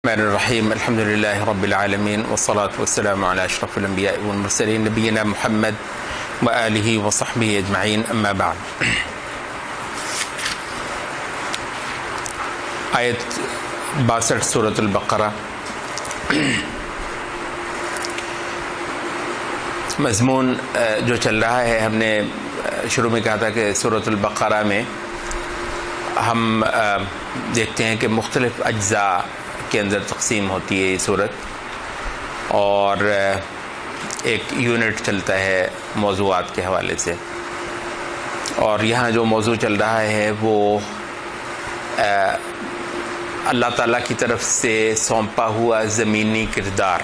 الرحمن الرحیم الحمد للہ رب العالمین والصلاة والسلام علی اشرف الانبیاء والمرسلین نبینا محمد وآلہ وصحبہ اجمعین اما بعد۔ آیت 62 سورۃ البقرہ۔ مضمون جو چل رہا ہے، ہم نے شروع میں کہا تھا کہ سورۃ البقرہ میں ہم دیکھتے ہیں کہ مختلف اجزاء کے اندر تقسیم ہوتی ہے یہ صورت، اور ایک یونٹ چلتا ہے موضوعات کے حوالے سے، اور یہاں جو موضوع چل رہا ہے وہ اللہ تعالیٰ کی طرف سے سونپا ہوا زمینی کردار،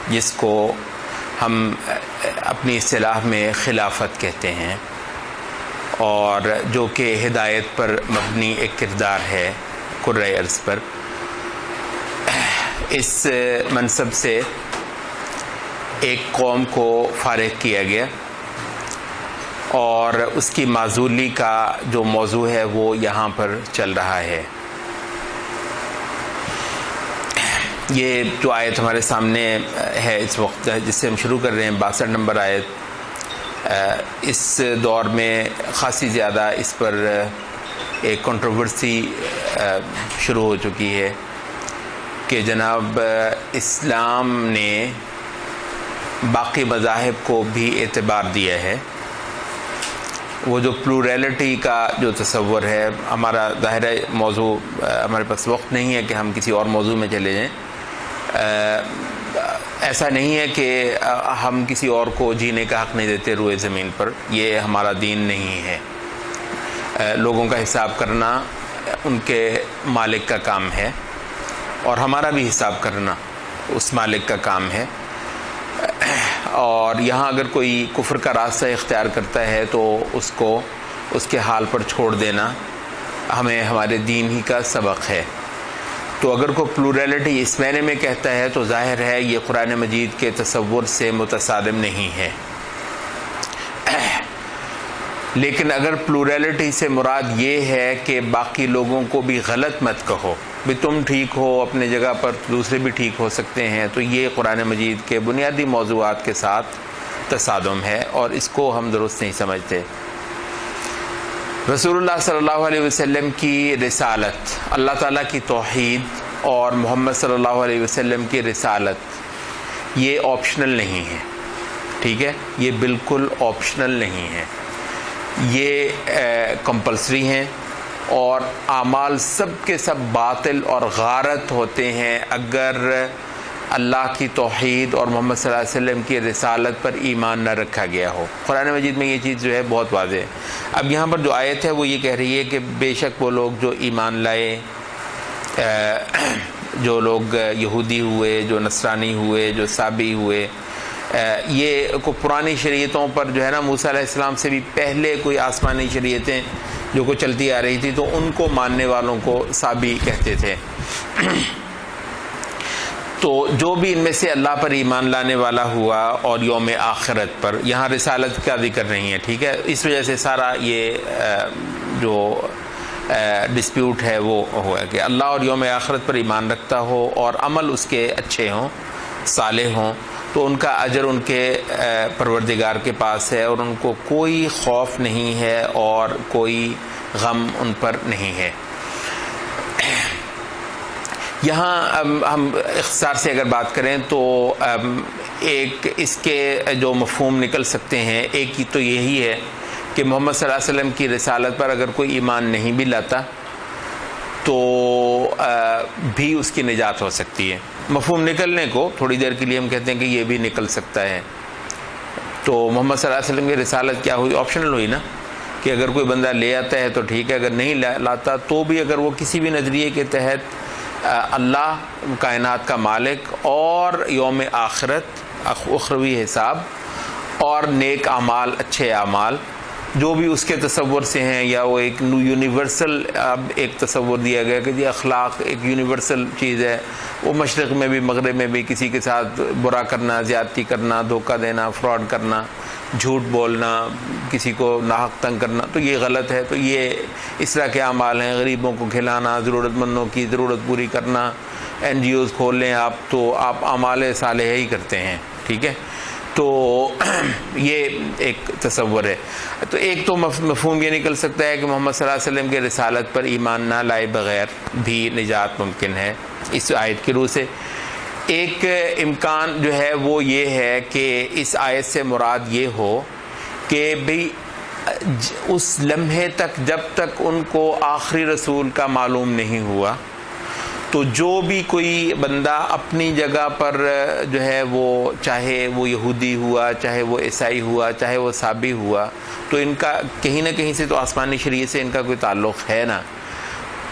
جس کو ہم اپنی اصطلاح میں خلافت کہتے ہیں، اور جو کہ ہدایت پر مبنی ایک کردار ہے کرۂ ارض پر۔ اس منصب سے ایک قوم کو فارغ کیا گیا، اور اس کی معزولی کا جو موضوع ہے وہ یہاں پر چل رہا ہے۔ یہ جو آیت ہمارے سامنے ہے اس وقت، جس سے ہم شروع کر رہے ہیں، 62 نمبر آیت، اس دور میں خاصی زیادہ اس پر ایک کنٹروورسی شروع ہو چکی ہے کہ جناب اسلام نے باقی مذاہب کو بھی اعتبار دیا ہے۔ وہ جو پلورلٹی کا جو تصور ہے، ہمارا ظاہر موضوع، ہمارے پاس وقت نہیں ہے کہ ہم کسی اور موضوع میں چلے جائیں۔ ایسا نہیں ہے کہ ہم کسی اور کو جینے کا حق نہیں دیتے روئے زمین پر، یہ ہمارا دین نہیں ہے۔ لوگوں کا حساب کرنا ان کے مالک کا کام ہے، اور ہمارا بھی حساب کرنا اس مالک کا کام ہے۔ اور یہاں اگر کوئی کفر کا راستہ اختیار کرتا ہے تو اس کو اس کے حال پر چھوڑ دینا ہمیں ہمارے دین ہی کا سبق ہے۔ تو اگر کوئی پلورلٹی اس معنی میں کہتا ہے تو ظاہر ہے یہ قرآن مجید کے تصور سے متصادم نہیں ہے۔ لیکن اگر پلورلٹی سے مراد یہ ہے کہ باقی لوگوں کو بھی غلط مت کہو، بھی تم ٹھیک ہو اپنے جگہ پر، دوسرے بھی ٹھیک ہو سکتے ہیں، تو یہ قرآن مجید کے بنیادی موضوعات کے ساتھ تصادم ہے، اور اس کو ہم درست نہیں سمجھتے۔ رسول اللہ صلی اللہ علیہ وسلم کی رسالت، اللہ تعالیٰ کی توحید اور محمد صلی اللہ علیہ وسلم کی رسالت، یہ آپشنل نہیں ہے، ٹھیک ہے؟ یہ بالکل آپشنل نہیں ہے، یہ کمپلسری ہیں، اور اعمال سب کے سب باطل اور غارت ہوتے ہیں اگر اللہ کی توحید اور محمد صلی اللہ علیہ وسلم کی رسالت پر ایمان نہ رکھا گیا ہو۔ قرآن مجید میں یہ چیز جو ہے بہت واضح ہے۔ اب یہاں پر جو آیت ہے وہ یہ کہہ رہی ہے کہ بے شک وہ لوگ جو ایمان لائے، جو لوگ یہودی ہوئے، جو نصرانی ہوئے، جو صابئی ہوئے، یہ کو پرانی شریعتوں پر جو ہے نا، موسیٰ علیہ السلام سے بھی پہلے کوئی آسمانی شریعتیں جو کو چلتی آ رہی تھی، تو ان کو ماننے والوں کو صابئی کہتے تھے۔ تو جو بھی ان میں سے اللہ پر ایمان لانے والا ہوا اور یوم آخرت پر، یہاں رسالت کا ذکر نہیں ہے، ٹھیک ہے؟ اس وجہ سے سارا یہ جو ڈسپیوٹ ہے وہ ہوا کہ اللہ اور یوم آخرت پر ایمان رکھتا ہو اور عمل اس کے اچھے ہوں، صالح ہوں، تو ان کا اجر ان کے پروردگار کے پاس ہے، اور ان کو کوئی خوف نہیں ہے اور کوئی غم ان پر نہیں ہے۔ یہاں ہم اختصار سے اگر بات کریں تو ایک اس کے جو مفہوم نکل سکتے ہیں، ایک تو یہی ہے کہ محمد صلی اللہ علیہ وسلم کی رسالت پر اگر کوئی ایمان نہیں بھی لاتا تو بھی اس کی نجات ہو سکتی ہے۔ مفہوم نکلنے کو تھوڑی دیر کے لیے ہم کہتے ہیں کہ یہ بھی نکل سکتا ہے۔ تو محمد صلی اللہ علیہ وسلم کی رسالت کیا ہوئی؟ آپشنل ہوئی نا، کہ اگر کوئی بندہ لے آتا ہے تو ٹھیک ہے، اگر نہیں لاتا تو بھی، اگر وہ کسی بھی نظریے کے تحت اللہ کائنات کا مالک اور یوم آخرت، اخروی حساب اور نیک اعمال، اچھے اعمال، جو بھی اس کے تصور سے ہیں، یا وہ ایک یونیورسل ایک تصور دیا گیا کہ جی اخلاق ایک یونیورسل چیز ہے، وہ مشرق میں بھی مغرب میں بھی کسی کے ساتھ برا کرنا، زیادتی کرنا، دھوکہ دینا، فراڈ کرنا، جھوٹ بولنا، کسی کو ناحق تنگ کرنا، تو یہ غلط ہے۔ تو یہ اس طرح کے اعمال ہیں، غریبوں کو کھلانا، ضرورت مندوں کی ضرورت پوری کرنا، NGOs کھول لیں آپ تو آپ اعمال صالحہ ہی کرتے ہیں، ٹھیک ہے۔ تو یہ ایک تصور ہے۔ تو ایک تو مفہوم یہ نکل سکتا ہے کہ محمد صلی اللہ علیہ وسلم کے رسالت پر ایمان نہ لائے بغیر بھی نجات ممکن ہے اس آیت کی روح سے۔ ایک امکان جو ہے وہ یہ ہے کہ اس آیت سے مراد یہ ہو کہ بھئی اس لمحے تک جب تک ان کو آخری رسول کا معلوم نہیں ہوا، تو جو بھی کوئی بندہ اپنی جگہ پر جو ہے وہ چاہے وہ یہودی ہوا، چاہے وہ عیسائی ہوا، چاہے وہ صابی ہوا، تو ان کا کہیں نہ کہیں سے تو آسمانی شریعت سے ان کا کوئی تعلق ہے نا۔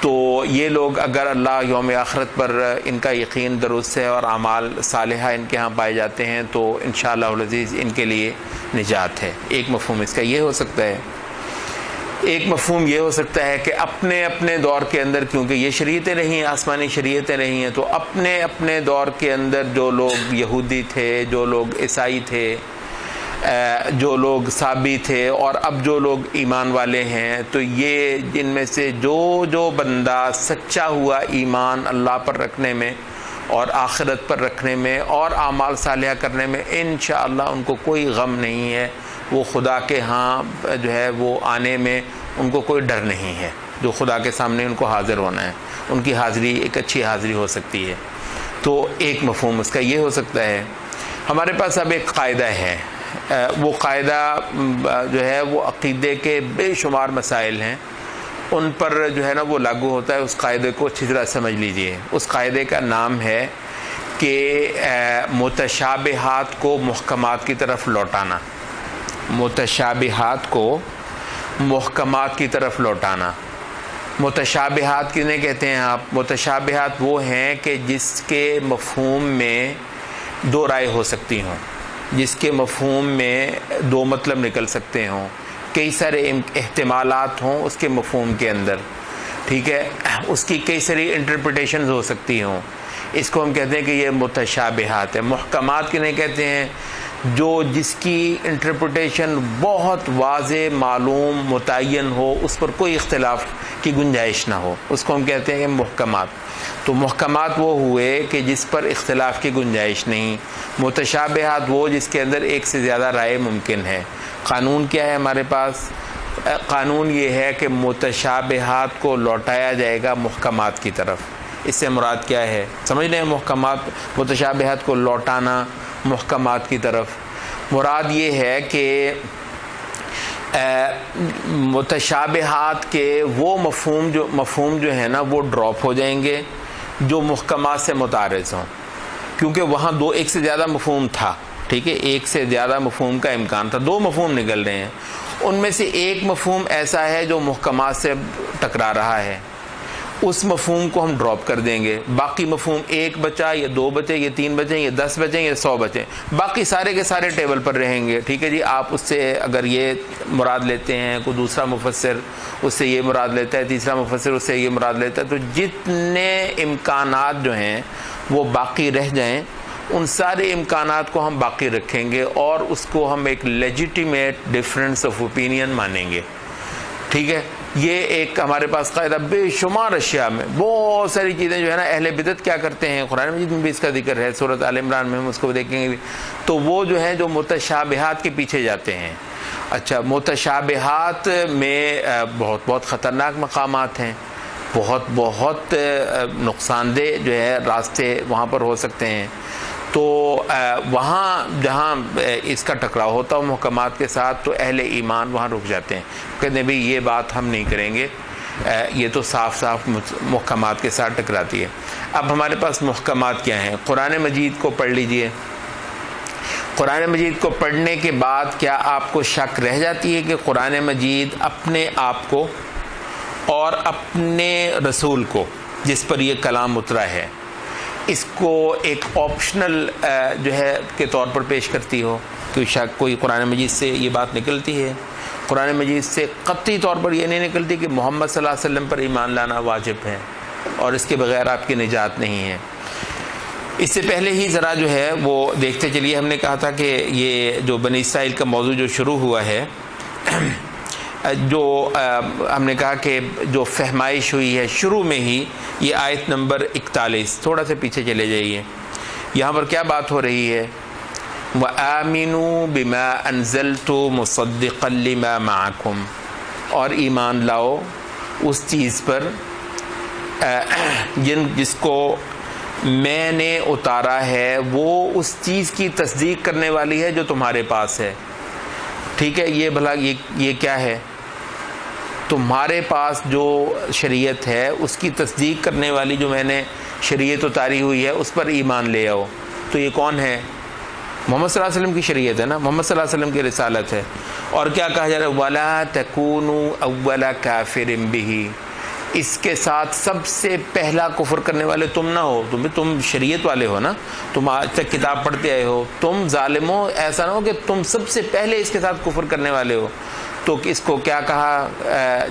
تو یہ لوگ اگر اللہ یوم آخرت پر ان کا یقین درست ہے اور اعمال صالحہ ان کے ہاں پائے جاتے ہیں تو انشاءاللہ العزیز ان کے لیے نجات ہے۔ ایک مفہوم اس کا یہ ہو سکتا ہے۔ ایک مفہوم یہ ہو سکتا ہے کہ اپنے اپنے دور کے اندر، کیونکہ یہ شریعتیں رہی ہیں، آسمانی شریعتیں رہی ہیں، تو اپنے اپنے دور کے اندر جو لوگ یہودی تھے، جو لوگ عیسائی تھے، جو لوگ صابی تھے، اور اب جو لوگ ایمان والے ہیں، تو یہ جن میں سے جو بندہ سچا ہوا ایمان اللہ پر رکھنے میں اور آخرت پر رکھنے میں اور اعمال صالحہ کرنے میں، انشاءاللہ ان کو کوئی غم نہیں ہے، وہ خدا کے ہاں جو ہے وہ آنے میں ان کو کوئی ڈر نہیں ہے، جو خدا کے سامنے ان کو حاضر ہونا ہے، ان کی حاضری ایک اچھی حاضری ہو سکتی ہے۔ تو ایک مفہوم اس کا یہ ہو سکتا ہے۔ ہمارے پاس اب ایک قاعدہ ہے، وہ قاعدہ جو ہے وہ عقیدے کے بے شمار مسائل ہیں، ان پر جو ہے نا وہ لاگو ہوتا ہے۔ اس قاعدے کو اچھی طرح سمجھ لیجئے۔ اس قاعدے کا نام ہے کہ متشابہات کو محکمات کی طرف لوٹانا۔ متشابہات کو محکمات کی طرف لوٹانا۔ متشابہات کتنے کہتے ہیں آپ؟ متشابہات وہ ہیں کہ جس کے مفہوم میں دو رائے ہو سکتی ہوں، جس کے مفہوم میں دو مطلب نکل سکتے ہوں، کئی سارے احتمالات ہوں اس کے مفہوم کے اندر، ٹھیک ہے، اس کی کئی ساری انٹرپریٹیشنز ہو سکتی ہوں، اس کو ہم کہتے ہیں کہ یہ متشابہات ہے۔ محکمات کتنے کہتے ہیں؟ جو جس کی انٹرپریٹیشن بہت واضح، معلوم، متعین ہو، اس پر کوئی اختلاف کی گنجائش نہ ہو، اس کو ہم کہتے ہیں محکمات۔ تو محکمات وہ ہوئے کہ جس پر اختلاف کی گنجائش نہیں۔ متشابہات وہ جس کے اندر ایک سے زیادہ رائے ممکن ہے۔ قانون کیا ہے ہمارے پاس؟ قانون یہ ہے کہ متشابہات کو لوٹایا جائے گا محکمات کی طرف۔ اس سے مراد کیا ہے؟ سمجھ لیں، محکمات، متشابہات کو لوٹانا محکمات کی طرف، مراد یہ ہے کہ متشابہات کے وہ مفہوم جو ہے نا وہ ڈراپ ہو جائیں گے جو محکمات سے متعارض ہوں، کیونکہ وہاں ایک سے زیادہ مفہوم تھا، ٹھیک ہے، ایک سے زیادہ مفہوم کا امکان تھا، دو مفہوم نکل رہے ہیں، ان میں سے ایک مفہوم ایسا ہے جو محکمات سے ٹکرا رہا ہے، اس مفہوم کو ہم ڈراپ کر دیں گے، باقی مفہوم ایک بچا یا دو بچے یا تین بچے یا 10 بچے یا 100 بچے، باقی سارے کے سارے ٹیبل پر رہیں گے، ٹھیک ہے جی۔ آپ اس سے اگر یہ مراد لیتے ہیں، کوئی دوسرا مفسر اس سے یہ مراد لیتا ہے، تیسرا مفسر اس سے یہ مراد لیتا ہے، تو جتنے امکانات جو ہیں وہ باقی رہ جائیں، ان سارے امکانات کو ہم باقی رکھیں گے اور اس کو ہم ایک لیجیٹیمیٹ ڈفرینس آف اوپینین مانیں گے، ٹھیک ہے۔ یہ ایک ہمارے پاس قاعدہ، بے شمار اشیاء میں بہت ساری چیزیں جو ہے نا اہل بدعت کیا کرتے ہیں، قرآن مجید میں بھی اس کا ذکر ہے، سورۃ آل عمران میں ہم اس کو دیکھیں گے بھی، تو وہ جو ہے جو متشابہات کے پیچھے جاتے ہیں۔ اچھا، متشابہات میں بہت خطرناک مقامات ہیں، بہت نقصان دہ جو ہے راستے وہاں پر ہو سکتے ہیں، تو وہاں جہاں اس کا ٹکراؤ ہوتا ہے محکمات کے ساتھ تو اہل ایمان وہاں رک جاتے ہیں، کہتے ہیں بھئی یہ بات ہم نہیں کریں گے، یہ تو صاف محکمات کے ساتھ ٹکراتی ہے۔ اب ہمارے پاس محکمات کیا ہیں؟ قرآن مجید کو پڑھ لیجئے۔ قرآن مجید کو پڑھنے کے بعد کیا آپ کو شک رہ جاتی ہے کہ قرآن مجید اپنے آپ کو اور اپنے رسول کو جس پر یہ کلام اترا ہے اس کو ایک آپشنل جو ہے کے طور پر پیش کرتی ہو؟ کوئی قرآن مجید سے یہ بات نکلتی ہے؟ قرآن مجید سے قطعی طور پر یہ نہیں نکلتی کہ محمد صلی اللہ علیہ وسلم پر ایمان لانا واجب ہے اور اس کے بغیر آپ کی نجات نہیں ہے۔ اس سے پہلے ہی ذرا جو ہے وہ دیکھتے چلیے، ہم نے کہا تھا کہ یہ جو بنی اسرائیل کا موضوع جو شروع ہوا ہے، جو ہم نے کہا کہ جو فہمائش ہوئی ہے شروع میں ہی، یہ آیت نمبر 41، تھوڑا سا پیچھے چلے جائیے، یہاں پر کیا بات ہو رہی ہے؟ وَآمِنُوا بِمَا أَنزَلْتُ مُصَدِّقًا لِمَا مَعَكُمْ، اور ایمان لاؤ اس چیز پر جس کو میں نے اتارا ہے، وہ اس چیز کی تصدیق کرنے والی ہے جو تمہارے پاس ہے۔ ٹھیک ہے، یہ بھلا یہ کیا ہے؟ تمہارے پاس جو شریعت ہے اس کی تصدیق کرنے والی جو میں نے شریعت اتاری ہوئی ہے اس پر ایمان لے آؤ۔ تو یہ کون ہے؟ محمد صلی اللہ علیہ وسلم کی شریعت ہے نا، محمد صلی اللہ علیہ وسلم کی رسالت ہے۔ اور کیا کہا جا رہا ہے؟ وَلَا تَكُونُوا أَوَّلَ كَافِرٍ بِهِ، اس کے ساتھ سب سے پہلا کفر کرنے والے تم نہ ہو، تم شریعت والے ہو نا، تم آج تک کتاب پڑھتے آئے ہو، تم ظالم ہو، ایسا نہ ہو کہ تم سب سے پہلے اس کے ساتھ کفر کرنے والے ہو۔ تو اس کو کیا کہا؟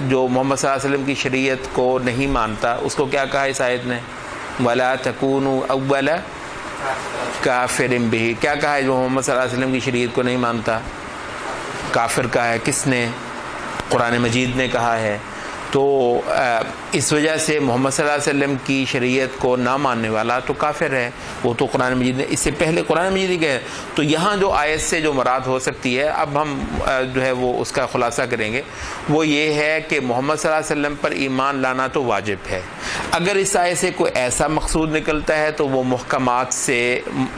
جو محمد صلی اللہ علیہ وسلم کی شریعت کو نہیں مانتا اس کو کیا کہا اس آیت نے؟ وَلَا تَكُونُوا أَوَّلَ كَافِرٍ بِهِ، کیا کہا ہے جو محمد صلی اللہ علیہ وسلم کی شریعت کو نہیں مانتا؟ کافر کہا ہے۔ کس نے؟ قرآن مجید نے کہا ہے۔ تو اس وجہ سے محمد صلی اللہ علیہ وسلم کی شریعت کو نہ ماننے والا تو کافر ہے، وہ تو قرآن مجید نے اس سے پہلے قرآن مجید ہی کہا ہے۔ تو یہاں جو آیت سے جو مراد ہو سکتی ہے، اب ہم جو ہے وہ اس کا خلاصہ کریں گے، وہ یہ ہے کہ محمد صلی اللہ علیہ وسلم پر ایمان لانا تو واجب ہے۔ اگر اس آیت سے کوئی ایسا مقصود نکلتا ہے تو وہ محکمات سے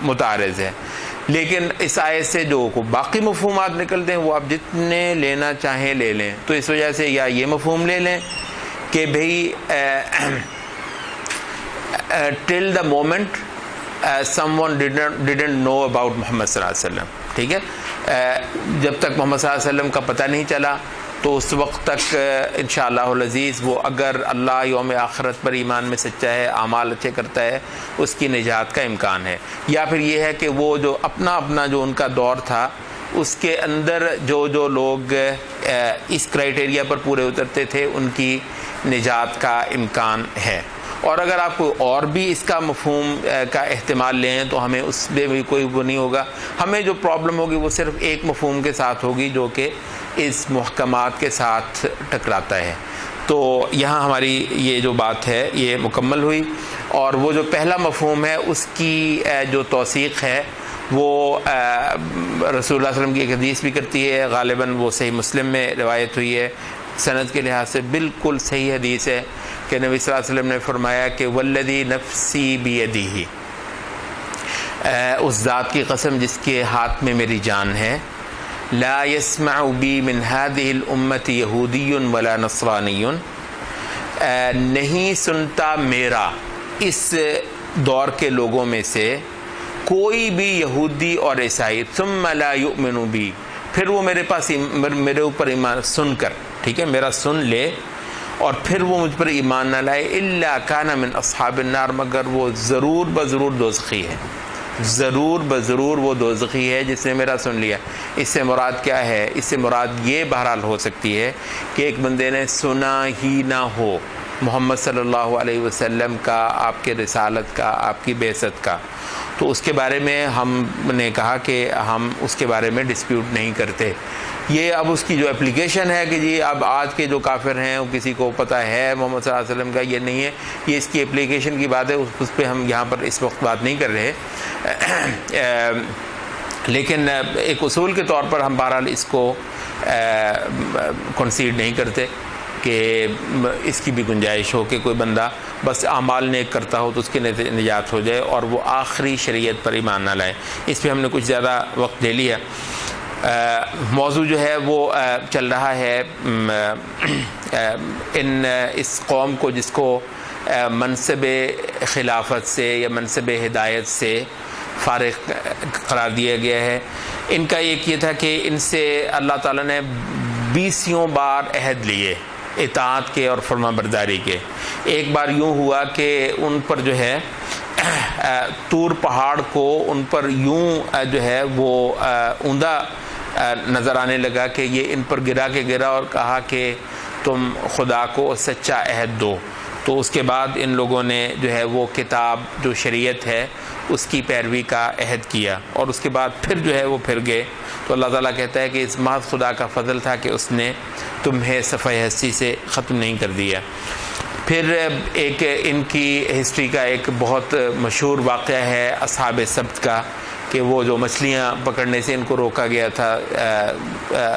متعارض ہے، لیکن اس آیت سے جو باقی مفہومات نکلتے ہیں وہ آپ جتنے لینا چاہیں لے لیں۔ تو اس وجہ سے یا یہ مفہوم لے لیں کہ بھئی till the moment someone didn't know about Muhammad صلی اللہ علیہ وسلم، ٹھیک ہے، جب تک محمد صلی اللہ علیہ وسلم کا پتہ نہیں چلا تو اس وقت تک انشاءاللہ العزیز وہ اگر اللہ یوم آخرت پر ایمان میں سچا ہے، اعمال اچھے کرتا ہے، اس کی نجات کا امکان ہے۔ یا پھر یہ ہے کہ وہ جو اپنا جو ان کا دور تھا اس کے اندر جو لوگ اس کرائٹیریا پر پورے اترتے تھے ان کی نجات کا امکان ہے۔ اور اگر آپ کوئی اور بھی اس کا مفہوم کا احتمال لیں تو ہمیں اس میں بھی کوئی وہ نہیں ہوگا، ہمیں جو پرابلم ہوگی وہ صرف ایک مفہوم کے ساتھ ہوگی جو کہ اس محکمات کے ساتھ ٹکراتا ہے۔ تو یہاں ہماری یہ جو بات ہے یہ مکمل ہوئی، اور وہ جو پہلا مفہوم ہے اس کی جو توثیق ہے وہ رسول اللہ صلی اللہ علیہ وسلم کی ایک حدیث بھی کرتی ہے، غالباً وہ صحیح مسلم میں روایت ہوئی ہے، سند کے لحاظ سے بالکل صحیح حدیث ہے کہ نبی صلی اللہ علیہ وسلم نے فرمایا کہ والذی نفسی بیدہ، اس ذات کی قسم جس کے ہاتھ میں میری جان ہے، لا يسمع بی من هذه الامت یہودی ولا نصرانی، نہیں سنتا میرا اس دور کے لوگوں میں سے کوئی بھی یہودی اور عیسائی، ثم لا یؤمن بی، پھر وہ میرے اوپر ایمان سن کر، ٹھیک ہے، میرا سن لے اور پھر وہ مجھ پر ایمان نہ لائے، الا کان من اصحاب النار، مگر وہ ضرور بضرور دوزخی ہے، ضرور بضرور وہ دوزخی ہے جس نے میرا سن لیا۔ اس سے مراد کیا ہے؟ اس سے مراد یہ بہرحال ہو سکتی ہے کہ ایک بندے نے سنا ہی نہ ہو محمد صلی اللہ علیہ وسلم کا، آپ کے رسالت کا، آپ کی بعثت کا، تو اس کے بارے میں ہم نے کہا کہ ہم اس کے بارے میں ڈسپیوٹ نہیں کرتے۔ یہ اب اس کی جو اپلیکیشن ہے کہ جی اب آج کے جو کافر ہیں وہ کسی کو پتہ ہے محمد صلی اللہ علیہ وسلم کا، یہ نہیں ہے، یہ اس کی اپلیکیشن کی بات ہے، اس پہ ہم یہاں پر اس وقت بات نہیں کر رہے، لیکن ایک اصول کے طور پر ہم بہرحال اس کو کنسیڈ نہیں کرتے کہ اس کی بھی گنجائش ہو کہ کوئی بندہ بس اعمال نیک کرتا ہو تو اس کی نجات ہو جائے اور وہ آخری شریعت پر ایمان نہ لائے۔ اس پہ ہم نے کچھ زیادہ وقت لے لیا۔ موضوع جو ہے وہ چل رہا ہے اس قوم کو جس کو منصب خلافت سے یا منصب ہدایت سے فارغ قرار دیا گیا ہے۔ ان کا ایک یہ تھا کہ ان سے اللہ تعالیٰ نے 20 بار عہد لیے اطاعت کے اور فرما برداری کے۔ ایک بار یوں ہوا کہ ان پر جو ہے طور پہاڑ کو ان پر یوں جو ہے وہ اوندھا نظر آنے لگا کہ یہ ان پر گرا کے گرا اور کہا کہ تم خدا کو سچا عہد دو. تو اس کے بعد ان لوگوں نے جو ہے وہ کتاب جو شریعت ہے اس کی پیروی کا عہد کیا، اور اس کے بعد پھر جو ہے وہ پھر گئے. تو اللہ تعالیٰ کہتا ہے کہ اس محض خدا کا فضل تھا کہ اس نے تمہیں صفحہ ہستی سے ختم نہیں کر دیا. پھر ایک ان کی ہسٹری کا ایک بہت مشہور واقعہ ہے اصحاب سبت کا، کہ وہ جو مچھلیاں پکڑنے سے ان کو روکا گیا تھا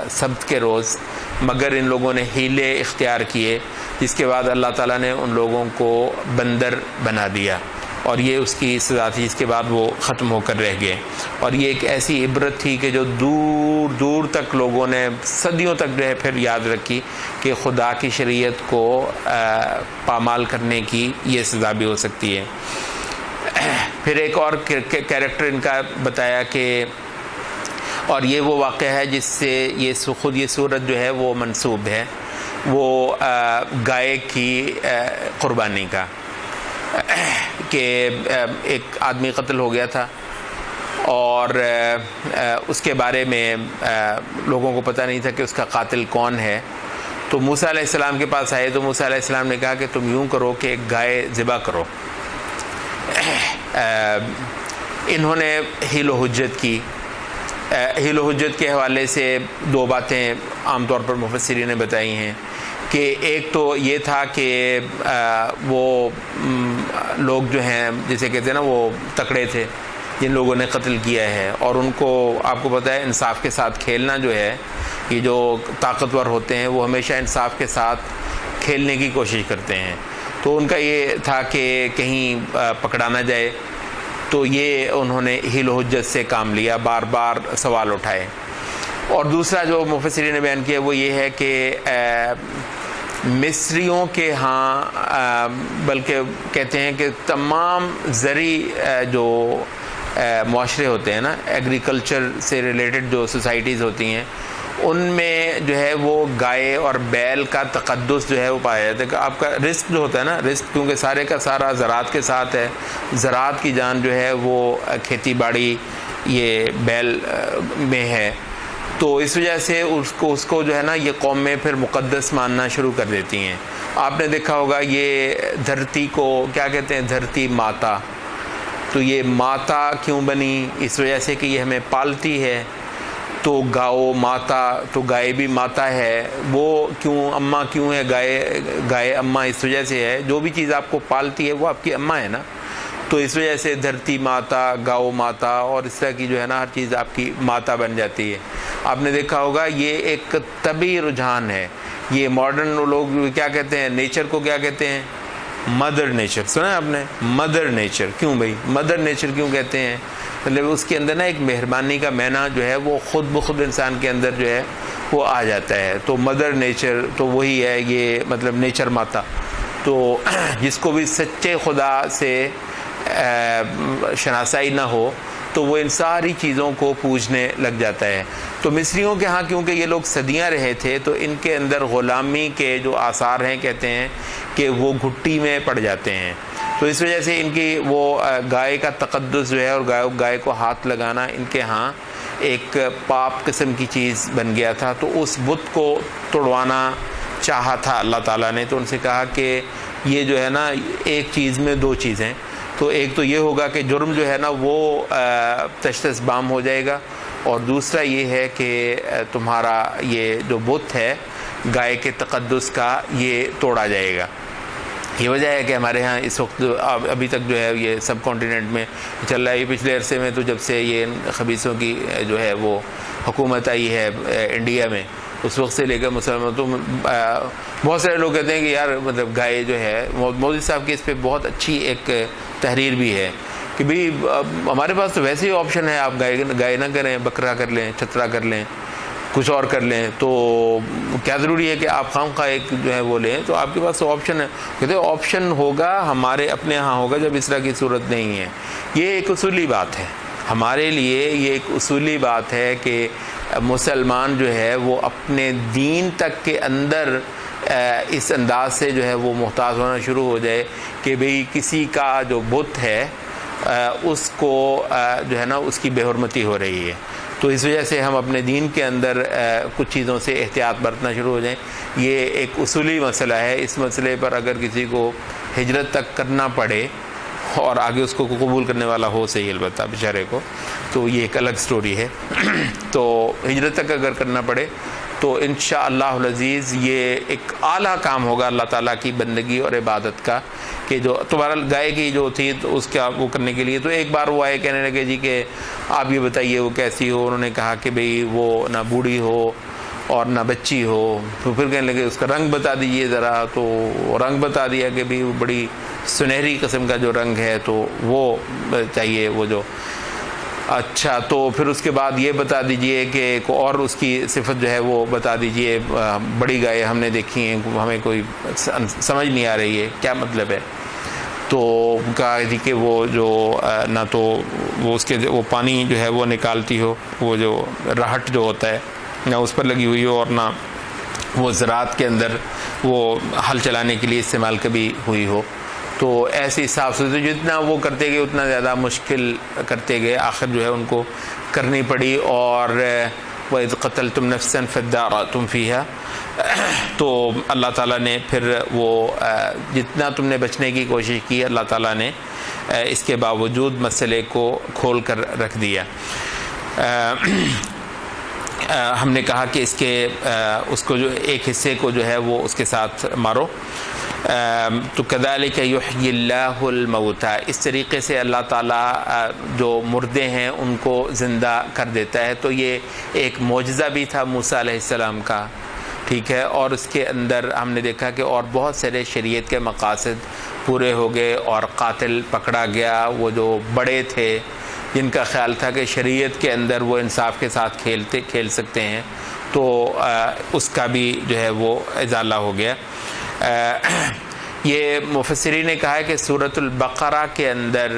سبت کے روز، مگر ان لوگوں نے ہیلے اختیار کیے، جس کے بعد اللہ تعالیٰ نے ان لوگوں کو بندر بنا دیا، اور یہ اس کی سزا تھی. اس کے بعد وہ ختم ہو کر رہ گئے. اور یہ ایک ایسی عبرت تھی کہ جو دور دور تک لوگوں نے صدیوں تک جو ہے پھر یاد رکھی کہ خدا کی شریعت کو پامال کرنے کی یہ سزا بھی ہو سکتی ہے. پھر ایک اور کیریکٹر ان کا بتایا کہ، اور یہ وہ واقعہ ہے جس سے یہ خود یہ صورت جو ہے وہ منسوب ہے، وہ گائے کی قربانی کا، کہ ایک آدمی قتل ہو گیا تھا اور اس کے بارے میں لوگوں کو پتہ نہیں تھا کہ اس کا قاتل کون ہے. تو موسیٰ علیہ السلام کے پاس آئے تو موسیٰ علیہ السلام نے کہا کہ تم یوں کرو کہ ایک گائے ذبح کرو. انہوں نے حیل و حجت کی. حیل و حجت کے حوالے سے دو باتیں عام طور پر مفسرین نے بتائی ہیں، کہ ایک تو یہ تھا کہ وہ لوگ جو ہیں جسے کہتے ہیں نا وہ تکڑے تھے جن لوگوں نے قتل کیا ہے، اور ان کو آپ کو پتہ ہے انصاف کے ساتھ کھیلنا جو ہے، یہ جو طاقتور ہوتے ہیں وہ ہمیشہ انصاف کے ساتھ کھیلنے کی کوشش کرتے ہیں. تو ان کا یہ تھا کہ کہیں پکڑا نہ جائے، تو یہ انہوں نے حیل و حجت سے کام لیا، بار بار سوال اٹھائے. اور دوسرا جو مفسرین نے بیان کیا وہ یہ ہے کہ مصریوں کے ہاں بلکہ کہتے ہیں کہ تمام زرعی جو معاشرے ہوتے ہیں نا، ایگریکلچر سے ریلیٹڈ جو سوسائٹیز ہوتی ہیں، ان میں جو ہے وہ گائے اور بیل کا تقدس جو ہے وہ پایا جاتا ہے. کہ آپ کا رزق جو ہوتا ہے نا، رزق کیونکہ سارے کا سارا زراعت کے ساتھ ہے، زراعت کی جان جو ہے وہ کھیتی باڑی یہ بیل میں ہے، تو اس وجہ سے اس کو جو ہے نا یہ قومیں پھر مقدس ماننا شروع کر دیتی ہیں. آپ نے دیکھا ہوگا یہ دھرتی کو کیا کہتے ہیں، دھرتی ماتا. تو یہ ماتا کیوں بنی؟ اس وجہ سے کہ یہ ہمیں پالتی ہے. تو گاؤ ماتا، تو گائے بھی ماتا ہے. وہ کیوں اماں کیوں ہے؟ گائے اماں اس وجہ سے ہے، جو بھی چیز آپ کو پالتی ہے وہ آپ کی اماں ہے نا. تو اس وجہ سے دھرتی ماتا، گاؤ ماتا، اور اس طرح کی جو ہے نا ہر چیز آپ کی ماتا بن جاتی ہے. آپ نے دیکھا ہوگا یہ ایک طبعی رجحان ہے. یہ ماڈرن لوگ کیا کہتے ہیں، نیچر کو کیا کہتے ہیں؟ Mother nature. سنا ہے آپ نے؟ Mother nature. کیوں بھائی مدر نیچر کیوں کہتے ہیں؟ مطلب اس کے اندر نا ایک مہربانی کا معنی جو ہے وہ خود بخود انسان کے اندر جو ہے وہ آ جاتا ہے. تو مدر نیچر تو وہی ہے، یہ مطلب نیچر ماتا. تو جس کو بھی سچے خدا سے شناسائی نہ ہو تو وہ ان ساری چیزوں کو پوجنے لگ جاتا ہے. تو مصریوں کے ہاں کیونکہ یہ لوگ صدیاں رہے تھے تو ان کے اندر غلامی کے جو آثار ہیں کہتے ہیں کہ وہ گھٹی میں پڑ جاتے ہیں. تو اس وجہ سے ان کی وہ گائے کا تقدس جو ہے اور گائے کو ہاتھ لگانا ان کے ہاں ایک پاپ قسم کی چیز بن گیا تھا. تو اس بت کو توڑوانا چاہا تھا اللہ تعالیٰ نے. تو ان سے کہا کہ یہ جو ہے نا ایک چیز میں دو چیزیں، تو ایک تو یہ ہوگا کہ جرم جو ہے نا وہ تشخیص بام ہو جائے گا، اور دوسرا یہ ہے کہ تمہارا یہ جو بت ہے گائے کے تقدس کا یہ توڑا جائے گا. یہ وجہ ہے کہ ہمارے ہاں اس وقت ابھی تک جو ہے یہ سب کانٹیننٹ میں چل رہا ہے. یہ پچھلے عرصے میں تو جب سے یہ خبیثوں کی جو ہے وہ حکومت آئی ہے انڈیا میں، اس وقت سے لے کر مسلمان تو بہت سارے لوگ کہتے ہیں کہ یار مطلب گائے جو ہے، مودی صاحب کی اس پہ بہت اچھی ایک تحریر بھی ہے کہ بھئی ہمارے پاس تو ویسے ہی آپشن ہے، آپ گائے نہ کریں، بکرا کر لیں، چھترا کر لیں، کچھ اور کر لیں، تو کیا ضروری ہے کہ آپ خواہ ایک جو ہے وہ لیں؟ تو آپ کے پاس تو آپشن ہے. کہتے ہیں آپشن ہوگا ہمارے اپنے ہاں ہوگا جب اس طرح کی صورت نہیں ہے. یہ ایک اصولی بات ہے ہمارے لیے، یہ ایک اصولی بات ہے کہ مسلمان جو ہے وہ اپنے دین تک کے اندر اس انداز سے جو ہے وہ محتاط ہونا شروع ہو جائے کہ بھئی کسی کا جو بت ہے اس کو جو ہے نا اس کی بے حرمتی ہو رہی ہے. تو تو اس وجہ سے ہم اپنے دین کے اندر کچھ چیزوں سے احتیاط برتنا شروع ہو جائیں. یہ ایک اصولی مسئلہ ہے. اس مسئلے پر اگر کسی کو ہجرت تک کرنا پڑے اور آگے اس کو قبول کرنے والا ہو صحیح البتہ بیچارے کو, تو یہ ایک الگ سٹوری ہے. تو ہجرت تک اگر کرنا پڑے تو انشاءاللہ العزیز یہ ایک اعلیٰ کام ہوگا اللہ تعالیٰ کی بندگی اور عبادت کا, کہ جو تمہارا گائے کی جو تھی تو اس کا وہ کرنے کے لیے. تو ایک بار وہ آئے کہنے لگے جی کہ آپ یہ بتائیے وہ کیسی ہو. انہوں نے کہا کہ بھئی وہ نہ بوڑھی ہو اور نہ بچی ہو. تو پھر کہنے لگے اس کا رنگ بتا دیجئے ذرا. تو رنگ بتا دیا کہ بھئی وہ بڑی سنہری قسم کا جو رنگ ہے تو وہ چاہیے وہ جو. اچھا تو پھر اس کے بعد یہ بتا دیجئے کہ اور اس کی صفت جو ہے وہ بتا دیجئے. بڑی گائے ہم نے دیکھی ہیں, ہمیں کوئی سمجھ نہیں آ رہی ہے کیا مطلب ہے. تو کہا جی کہ وہ جو نہ تو وہ اس کے وہ پانی جو ہے وہ نکالتی ہو, وہ جو راہٹ جو ہوتا ہے نہ اس پر لگی ہوئی ہو, اور نہ وہ زراعت کے اندر وہ ہل چلانے کے لیے استعمال کبھی ہوئی ہو. تو ایسی صاف ستھری جتنا وہ کرتے گئے اتنا زیادہ مشکل کرتے گئے, آخر جو ہے ان کو کرنی پڑی. اور وَإِذْ قَتَلْتُمْ نَفْسًا فَادَّارَأْتُمْ فِيهَا, تو اللہ تعالیٰ نے پھر وہ جتنا تم نے بچنے کی کوشش کی اللہ تعالیٰ نے اس کے باوجود مسئلے کو کھول کر رکھ دیا. ہم نے کہا کہ اس کو جو ایک حصے کو جو ہے وہ اس کے ساتھ مارو. تو کذالک یحیی اللہ الموتیٰ, اس طریقے سے اللہ تعالیٰ جو مردے ہیں ان کو زندہ کر دیتا ہے. تو یہ ایک معجزہ بھی تھا موسیٰ علیہ السلام کا, ٹھیک ہے. اور اس کے اندر ہم نے دیکھا کہ اور بہت سارے شریعت کے مقاصد پورے ہو گئے, اور قاتل پکڑا گیا وہ جو بڑے تھے جن کا خیال تھا کہ شریعت کے اندر وہ انصاف کے ساتھ کھیل سکتے ہیں, تو اس کا بھی جو ہے وہ ازالہ ہو گیا. یہ مفسرین نے کہا ہے کہ سورۃ البقرہ کے اندر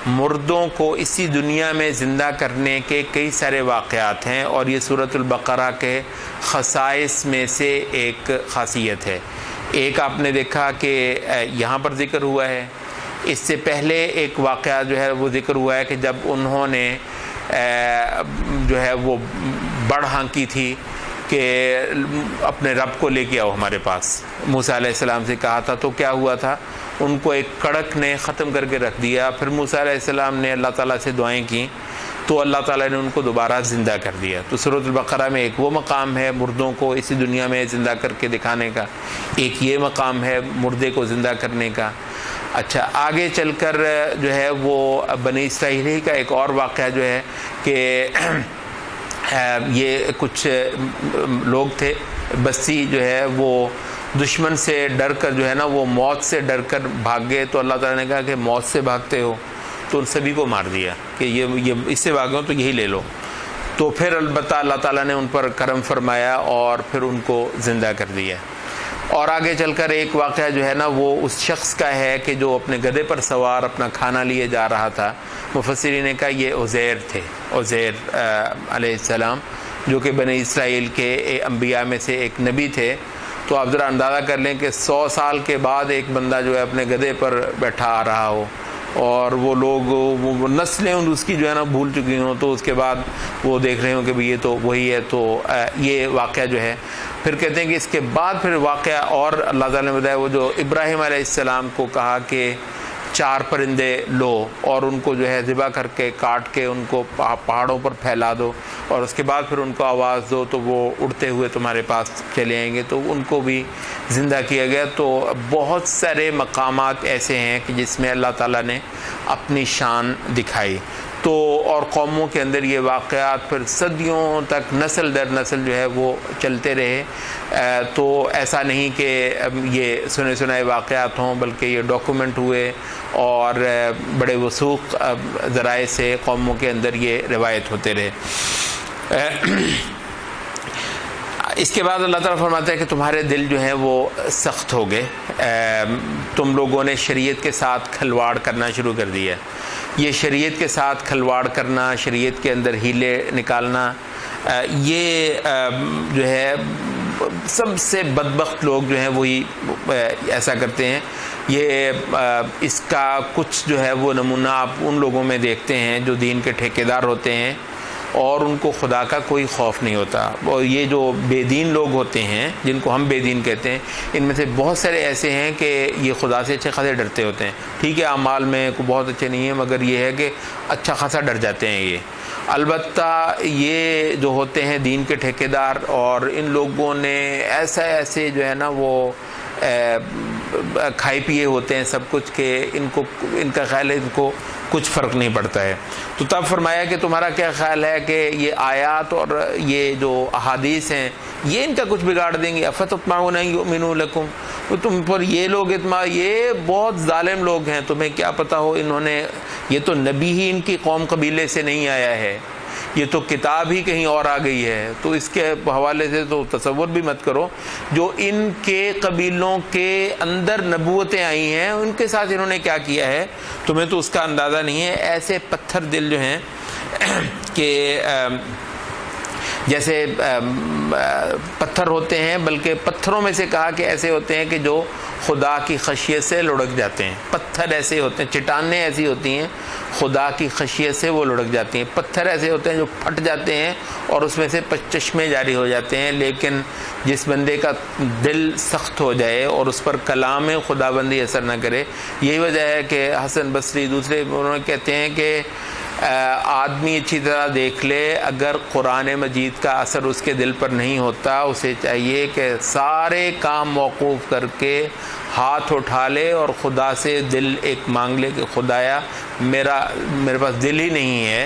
مردوں کو اسی دنیا میں زندہ کرنے کے کئی سارے واقعات ہیں, اور یہ سورۃ البقرہ کے خصائص میں سے ایک خاصیت ہے. ایک آپ نے دیکھا کہ یہاں پر ذکر ہوا ہے, اس سے پہلے ایک واقعہ جو ہے وہ ذکر ہوا ہے کہ جب انہوں نے جو ہے وہ بڑھ ہانکی تھی کہ اپنے رب کو لے کے آؤ ہمارے پاس, موسیٰ علیہ السلام سے کہا تھا. تو کیا ہوا تھا, ان کو ایک کڑک نے ختم کر کے رکھ دیا. پھر موسیٰ علیہ السلام نے اللہ تعالیٰ سے دعائیں کی تو اللہ تعالیٰ نے ان کو دوبارہ زندہ کر دیا. تو سورۃ البقرہ میں ایک وہ مقام ہے مردوں کو اسی دنیا میں زندہ کر کے دکھانے کا, ایک یہ مقام ہے مردے کو زندہ کرنے کا. اچھا آگے چل کر جو ہے وہ بنی اسرائیل کا ایک اور واقعہ جو ہے کہ یہ کچھ لوگ تھے, بستی جو ہے وہ دشمن سے ڈر کر جو ہے نا وہ موت سے ڈر کر بھاگ گئے. تو اللہ تعالیٰ نے کہا کہ موت سے بھاگتے ہو, تو ان سبھی کو مار دیا کہ یہ اس سے بھاگے ہو تو یہی لے لو. تو پھر البتہ اللہ تعالیٰ نے ان پر کرم فرمایا اور پھر ان کو زندہ کر دیا. اور آگے چل کر ایک واقعہ جو ہے نا وہ اس شخص کا ہے کہ جو اپنے گدھے پر سوار اپنا کھانا لیے جا رہا تھا. مفسرین نے کہا یہ عزیر تھے, عزیر علیہ السلام, جو کہ بنی اسرائیل کے انبیاء میں سے ایک نبی تھے. تو آپ ذرا اندازہ کر لیں کہ 100 سال کے بعد ایک بندہ جو ہے اپنے گدھے پر بیٹھا آ رہا ہو, اور وہ لوگ وہ نسلیں اس کی جو ہے نا بھول چکی ہوں, تو اس کے بعد وہ دیکھ رہے ہوں کہ بھئی یہ تو وہی ہے. تو یہ واقعہ جو ہے پھر کہتے ہیں کہ اس کے بعد پھر واقعہ اور اللہ تعالیٰ نے بتایا, وہ جو ابراہیم علیہ السلام کو کہا کہ 4 پرندے لو اور ان کو جو ہے ذبح کر کے کاٹ کے ان کو پہاڑوں پر پھیلا دو, اور اس کے بعد پھر ان کو آواز دو تو وہ اڑتے ہوئے تمہارے پاس چلے آئیں گے. تو ان کو بھی زندہ کیا گیا. تو بہت سارے مقامات ایسے ہیں کہ جس میں اللہ تعالیٰ نے اپنی شان دکھائی. تو اور قوموں کے اندر یہ واقعات پھر صدیوں تک نسل در نسل جو ہے وہ چلتے رہے. تو ایسا نہیں کہ یہ سنے سنائے واقعات ہوں, بلکہ یہ ڈاکومنٹ ہوئے اور بڑے وثوق ذرائع سے قوموں کے اندر یہ روایت ہوتے رہے. اس کے بعد اللہ تعالیٰ فرماتا ہے کہ تمہارے دل جو ہیں وہ سخت ہو گئے, تم لوگوں نے شریعت کے ساتھ کھلواڑ کرنا شروع کر دیا. یہ شریعت کے ساتھ کھلواڑ کرنا, شریعت کے اندر ہیلے نکالنا, یہ جو ہے سب سے بدبخت لوگ جو ہیں وہی ایسا کرتے ہیں. یہ اس کا کچھ جو ہے وہ نمونہ آپ ان لوگوں میں دیکھتے ہیں جو دین کے ٹھیکیدار ہوتے ہیں اور ان کو خدا کا کوئی خوف نہیں ہوتا. اور یہ جو بے دین لوگ ہوتے ہیں جن کو ہم بے دین کہتے ہیں، ان میں سے بہت سارے ایسے ہیں کہ یہ خدا سے اچھے خاصے ڈرتے ہوتے ہیں. ٹھیک ہے اعمال میں کو بہت اچھے نہیں ہیں، مگر یہ ہے کہ اچھا خاصا ڈر جاتے ہیں یہ. البتہ یہ جو ہوتے ہیں دین کے ٹھیکیدار، اور ان لوگوں نے ایسے جو ہے نا وہ کھائے پیے ہوتے ہیں سب کچھ کہ ان کا خیال ہے ان کو کچھ فرق نہیں پڑتا ہے. تو تب فرمایا کہ تمہارا کیا خیال ہے کہ یہ آیات اور یہ جو احادیث ہیں یہ ان کا کچھ بگاڑ دیں گے؟ افتطمعون ان یؤمنوا لکم، تو تم پر یہ لوگ یہ بہت ظالم لوگ ہیں، تمہیں کیا پتہ ہو انہوں نے، یہ تو نبی ہی ان کی قوم قبیلے سے نہیں آیا ہے، یہ تو کتاب ہی کہیں اور آ گئی ہے. تو اس کے حوالے سے تو تصور بھی مت کرو، جو ان کے قبیلوں کے اندر نبوتیں آئی ہیں ان کے ساتھ انہوں نے کیا کیا ہے، تمہیں تو اس کا اندازہ نہیں ہے. ایسے پتھر دل جو ہیں کہ جیسے پتھر ہوتے ہیں، بلکہ پتھروں میں سے کہا کہ ایسے ہوتے ہیں کہ جو خدا کی خشیت سے لڑک جاتے ہیں. پتھر ایسے ہوتے ہیں، چٹانیں ایسی ہوتی ہیں خدا کی خشیت سے وہ لڑک جاتی ہیں. پتھر ایسے ہوتے ہیں جو پھٹ جاتے ہیں اور اس میں سے چشمے جاری ہو جاتے ہیں. لیکن جس بندے کا دل سخت ہو جائے اور اس پر کلام خدا بندی اثر نہ کرے، یہی وجہ ہے کہ حسن بصری دوسرے انہوں نے کہتے ہیں کہ آدمی اچھی طرح دیکھ لے، اگر قرآن مجید کا اثر اس کے دل پر نہیں ہوتا، اسے چاہیے کہ سارے کام موقوف کر کے ہاتھ اٹھا لے اور خدا سے دل ایک مانگ لے کہ خدایا میرے پاس دل ہی نہیں ہے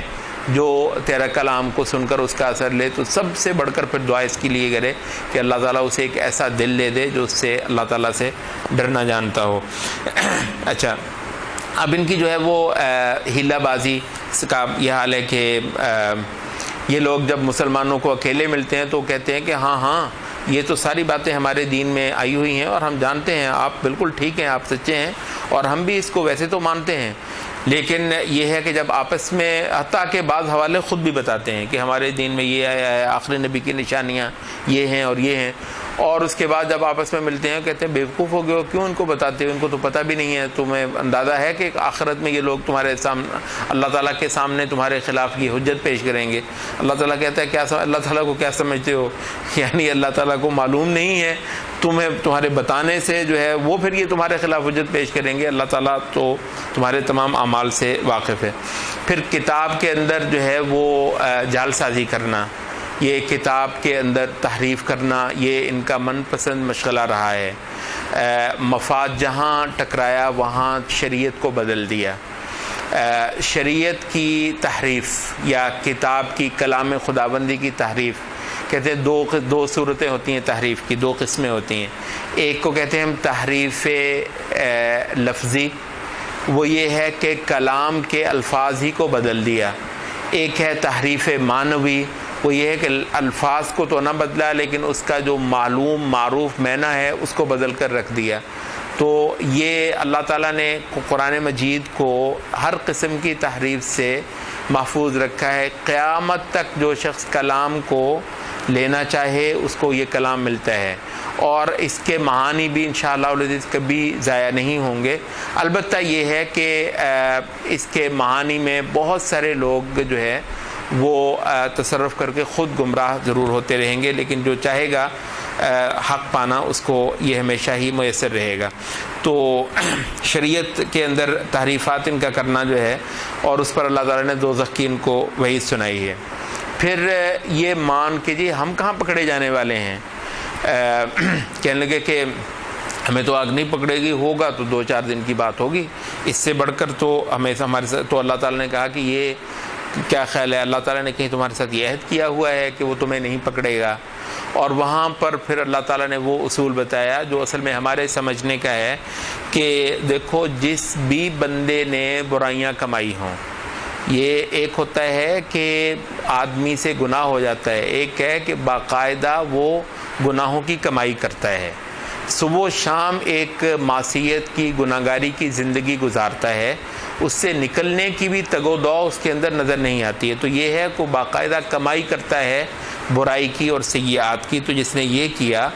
جو تیرا کلام کو سن کر اس کا اثر لے. تو سب سے بڑھ کر پھر دعا اس کے لیے کرے کہ اللہ تعالیٰ اسے ایک ایسا دل دے دے جو اس سے اللہ تعالیٰ سے ڈرنا جانتا ہو. اچھا، اب ان کی جو ہے وہ ہیلہ بازی کا یہ حال ہے کہ یہ لوگ جب مسلمانوں کو اکیلے ملتے ہیں تو کہتے ہیں کہ ہاں یہ تو ساری باتیں ہمارے دین میں آئی ہوئی ہیں اور ہم جانتے ہیں آپ بالکل ٹھیک ہیں، آپ سچے ہیں، اور ہم بھی اس کو ویسے تو مانتے ہیں. لیکن یہ ہے کہ جب آپس میں، حتیٰ کہ بعض حوالے خود بھی بتاتے ہیں کہ ہمارے دین میں یہ آیا ہے، آخری نبی کی نشانیاں یہ ہیں اور یہ ہیں، اور اس کے بعد جب آپس میں ملتے ہیں کہتے ہیں بیوقوف ہو گئے ہو، کیوں ان کو بتاتے ہو، ان کو تو پتہ بھی نہیں ہے. تمہیں اندازہ ہے کہ آخرت میں یہ لوگ تمہارے سامنے اللہ تعالیٰ کے سامنے تمہارے خلاف یہ حجت پیش کریں گے. اللہ تعالیٰ کہتا ہے کیا اللہ تعالیٰ کو کیا سمجھتے ہو، یعنی اللہ تعالیٰ کو معلوم نہیں ہے، تمہارے بتانے سے جو ہے وہ پھر یہ تمہارے خلاف حجت پیش کریں گے. اللہ تعالیٰ تو تمہارے تمام اعمال سے واقف ہے. پھر کتاب کے اندر جو ہے وہ جعل سازی کرنا، یہ کتاب کے اندر تحریف کرنا، یہ ان کا من پسند مشغلہ رہا ہے. مفاد جہاں ٹکرایا وہاں شریعت کو بدل دیا. شریعت کی تحریف یا کتاب کی کلام خداوندی کی تحریف، کہتے ہیں دو صورتیں ہوتی ہیں تحریف کی، دو قسمیں ہوتی ہیں. ایک کو کہتے ہیں ہم تحریف لفظی، وہ یہ ہے کہ کلام کے الفاظ ہی کو بدل دیا. ایک ہے تحریف معنوی، وہ یہ ہے کہ الفاظ کو تو نہ بدلا لیکن اس کا جو معلوم معروف معنی ہے اس کو بدل کر رکھ دیا. تو یہ اللہ تعالیٰ نے قرآن مجید کو ہر قسم کی تحریف سے محفوظ رکھا ہے. قیامت تک جو شخص کلام کو لینا چاہے اس کو یہ کلام ملتا ہے، اور اس کے معانی بھی انشاءاللہ العزیز کبھی ضائع نہیں ہوں گے. البتہ یہ ہے کہ اس کے معانی میں بہت سارے لوگ جو ہے وہ تصرف کر کے خود گمراہ ضرور ہوتے رہیں گے، لیکن جو چاہے گا حق پانا اس کو یہ ہمیشہ ہی میسر رہے گا. تو شریعت کے اندر تحریفات ان کا کرنا جو ہے، اور اس پر اللہ تعالیٰ نے دوزخ کی ان کو وعید سنائی ہے. پھر یہ مان کے جی ہم کہاں پکڑے جانے والے ہیں، کہنے لگے کہ ہمیں تو آگ نہیں پکڑے گی، ہوگا تو 2-4 دن کی بات ہوگی، اس سے بڑھ کر تو ہمیشہ ہمارے ساتھ. تو اللہ تعالیٰ نے کہا کہ یہ کیا خیال ہے، اللہ تعالیٰ نے کہیں تمہارے ساتھ یہ عہد کیا ہوا ہے کہ وہ تمہیں نہیں پکڑے گا. اور وہاں پر پھر اللہ تعالیٰ نے وہ اصول بتایا جو اصل میں ہمارے سمجھنے کا ہے کہ دیکھو جس بھی بندے نے برائیاں کمائی ہوں، یہ ایک ہوتا ہے کہ آدمی سے گناہ ہو جاتا ہے، ایک ہے کہ باقاعدہ وہ گناہوں کی کمائی کرتا ہے، صبح و شام ایک معصیت کی گناہگاری کی زندگی گزارتا ہے، اس سے نکلنے کی بھی تگ و دو اس کے اندر نظر نہیں آتی ہے. تو یہ ہے کہ باقاعدہ کمائی کرتا ہے برائی کی اور سیئات کی. تو جس نے یہ کیا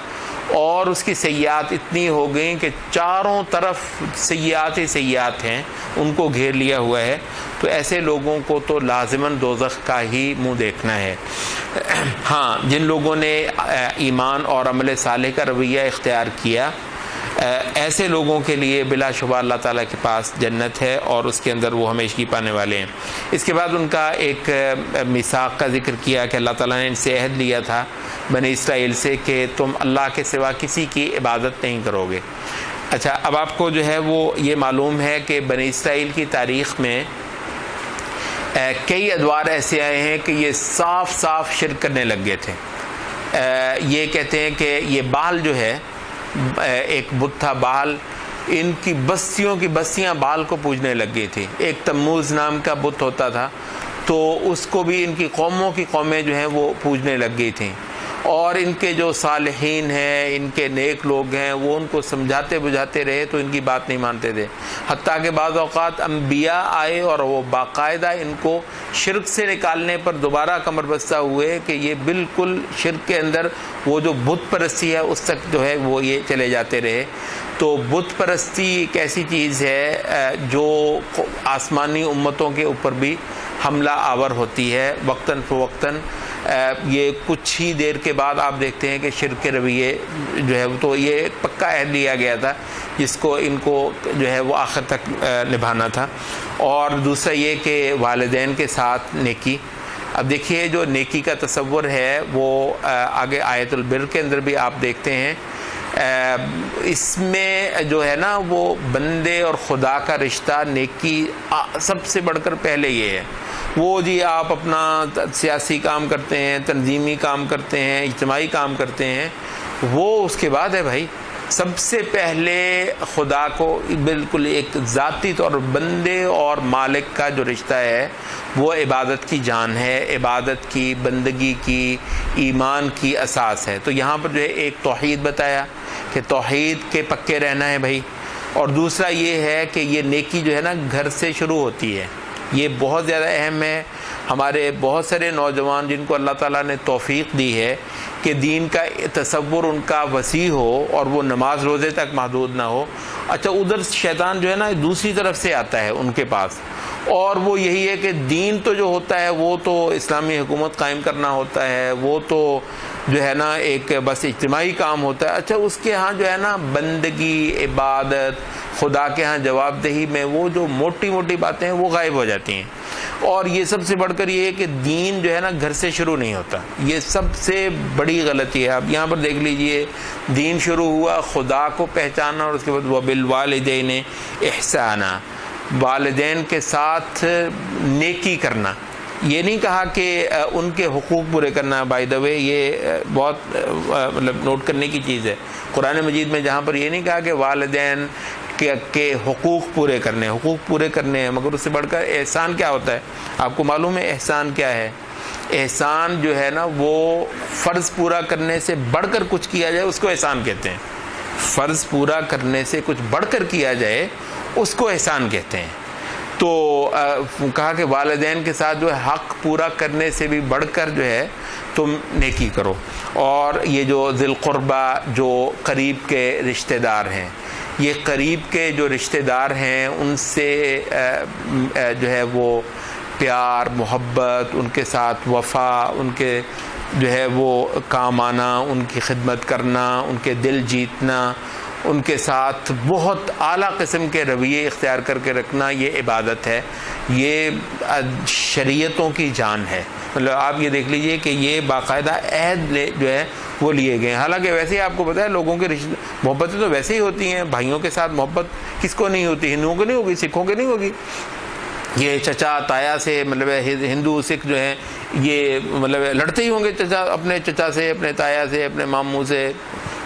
اور اس کی سیئات اتنی ہو گئیں کہ چاروں طرف سیئات ہی سیئات ہیں، ان کو گھیر لیا ہوا ہے، تو ایسے لوگوں کو تو لازماً دوزخ کا ہی منہ دیکھنا ہے۔ ہاں، جن لوگوں نے ایمان اور عمل صالح کا رویہ اختیار کیا، ایسے لوگوں کے لیے بلا شبہ اللہ تعالیٰ کے پاس جنت ہے اور اس کے اندر وہ ہمیشگی پانے والے ہیں۔ اس کے بعد ان کا ایک میثاق کا ذکر کیا کہ اللہ تعالیٰ نے ان سے عہد لیا تھا بنی اسرائیل سے کہ تم اللہ کے سوا کسی کی عبادت نہیں کرو گے۔ اچھا، اب آپ کو جو ہے وہ یہ معلوم ہے کہ بنی اسرائیل کی تاریخ میں کئی ادوار ایسے آئے ہیں کہ یہ صاف صاف شرک کرنے لگ گئے تھے۔ یہ کہتے ہیں کہ یہ بال جو ہے، ایک بت تھا بال، ان کی بستیوں کی بستیاں بال کو پوجنے لگ گئی تھی۔ ایک تموز نام کا بت ہوتا تھا، تو اس کو بھی ان کی قوموں کی قومیں جو ہیں وہ پوجنے لگ گئی تھیں، اور ان کے جو صالحین ہیں، ان کے نیک لوگ ہیں، وہ ان کو سمجھاتے بجھاتے رہے تو ان کی بات نہیں مانتے تھے، حتیٰ کہ بعض اوقات انبیاء آئے اور وہ باقاعدہ ان کو شرک سے نکالنے پر دوبارہ کمر بستہ ہوئے کہ یہ بالکل شرک کے اندر وہ جو بت پرستی ہے اس تک جو ہے وہ یہ چلے جاتے رہے۔ تو بت پرستی ایک ایسی چیز ہے جو آسمانی امتوں کے اوپر بھی حملہ آور ہوتی ہے وقتاً فوقتاً۔ یہ کچھ ہی دیر کے بعد آپ دیکھتے ہیں کہ شرک کے رویے جو ہے تو یہ پکا عہد لیا گیا تھا جس کو ان کو جو ہے وہ آخر تک نبھانا تھا۔ اور دوسرا یہ کہ والدین کے ساتھ نیکی۔ اب دیکھیے جو نیکی کا تصور ہے وہ آگے آیت البر کے اندر بھی آپ دیکھتے ہیں، اس میں جو ہے نا وہ بندے اور خدا کا رشتہ، نیکی سب سے بڑھ کر پہلے یہ ہے۔ وہ جی آپ اپنا سیاسی کام کرتے ہیں، تنظیمی کام کرتے ہیں، اجتماعی کام کرتے ہیں، وہ اس کے بعد ہے بھائی۔ سب سے پہلے خدا کو بالکل ایک ذاتی طور بندے اور مالک کا جو رشتہ ہے وہ عبادت کی جان ہے، عبادت کی، بندگی کی، ایمان کی اساس ہے۔ تو یہاں پر جو ہے ایک توحید بتایا کہ توحید کے پکے رہنا ہے بھائی، اور دوسرا یہ ہے کہ یہ نیکی جو ہے نا گھر سے شروع ہوتی ہے۔ یہ بہت زیادہ اہم ہے۔ ہمارے بہت سارے نوجوان جن کو اللہ تعالیٰ نے توفیق دی ہے کہ دین کا تصور ان کا وسیع ہو اور وہ نماز روزے تک محدود نہ ہو، اچھا ادھر شیطان جو ہے نا دوسری طرف سے آتا ہے ان کے پاس، اور وہ یہی ہے کہ دین تو جو ہوتا ہے وہ تو اسلامی حکومت قائم کرنا ہوتا ہے، وہ تو جو ہے نا ایک بس اجتماعی کام ہوتا ہے۔ اچھا اس کے ہاں جو ہے نا بندگی، عبادت، خدا کے ہاں جواب دہی میں وہ جو موٹی موٹی باتیں ہیں وہ غائب ہو جاتی ہیں۔ اور یہ سب سے بڑھ کر یہ ہے کہ دین جو ہے نا گھر سے شروع نہیں ہوتا، یہ سب سے بڑی غلطی ہے۔ اب یہاں پر دیکھ لیجئے، دین شروع ہوا خدا کو پہچانا، اور اس کے بعد وَبِالْوَالِدَيْنِ احسانا، والدین کے ساتھ نیکی کرنا۔ یہ نہیں کہا کہ ان کے حقوق پورے کرنا، بائی دا وے یہ بہت مطلب نوٹ کرنے کی چیز ہے۔ قرآن مجید میں جہاں پر یہ نہیں کہا کہ والدین کے حقوق پورے کرنے، حقوق پورے کرنے ہیں، مگر اس سے بڑھ کر احسان کیا ہوتا ہے؟ آپ کو معلوم ہے احسان کیا ہے؟ احسان جو ہے نا وہ فرض پورا کرنے سے بڑھ کر کچھ کیا جائے اس کو احسان کہتے ہیں۔ فرض پورا کرنے سے کچھ بڑھ کر کیا جائے اس کو احسان کہتے ہیں۔ تو کہا کہ والدین کے ساتھ جو ہے حق پورا کرنے سے بھی بڑھ کر جو ہے تم نیکی کرو۔ اور یہ جو ذی القربہ، جو قریب کے رشتہ دار ہیں، یہ قریب کے جو رشتہ دار ہیں ان سے جو ہے وہ پیار، محبت، ان کے ساتھ وفا، ان کے جو ہے وہ کام آنا، ان کی خدمت کرنا، ان کے دل جیتنا، ان کے ساتھ بہت اعلیٰ قسم کے رویے اختیار کر کے رکھنا، یہ عبادت ہے، یہ شریعتوں کی جان ہے۔ مطلب آپ یہ دیکھ لیجئے کہ یہ باقاعدہ عہد جو ہے وہ لیے گئے ہیں۔ حالانکہ ویسے ہی آپ کو پتہ ہے لوگوں کے محبتیں تو ویسے ہی ہوتی ہیں، بھائیوں کے ساتھ محبت کس کو نہیں ہوتی؟ ہندوؤں کو نہیں ہوگی، سکھوں کے نہیں ہوگی۔ یہ چچا تایا سے، مطلب ہندو سکھ جو ہیں یہ مطلب لڑتے ہی ہوں گے، چچا اپنے چچا سے، اپنے تایا سے، اپنے ماموں سے،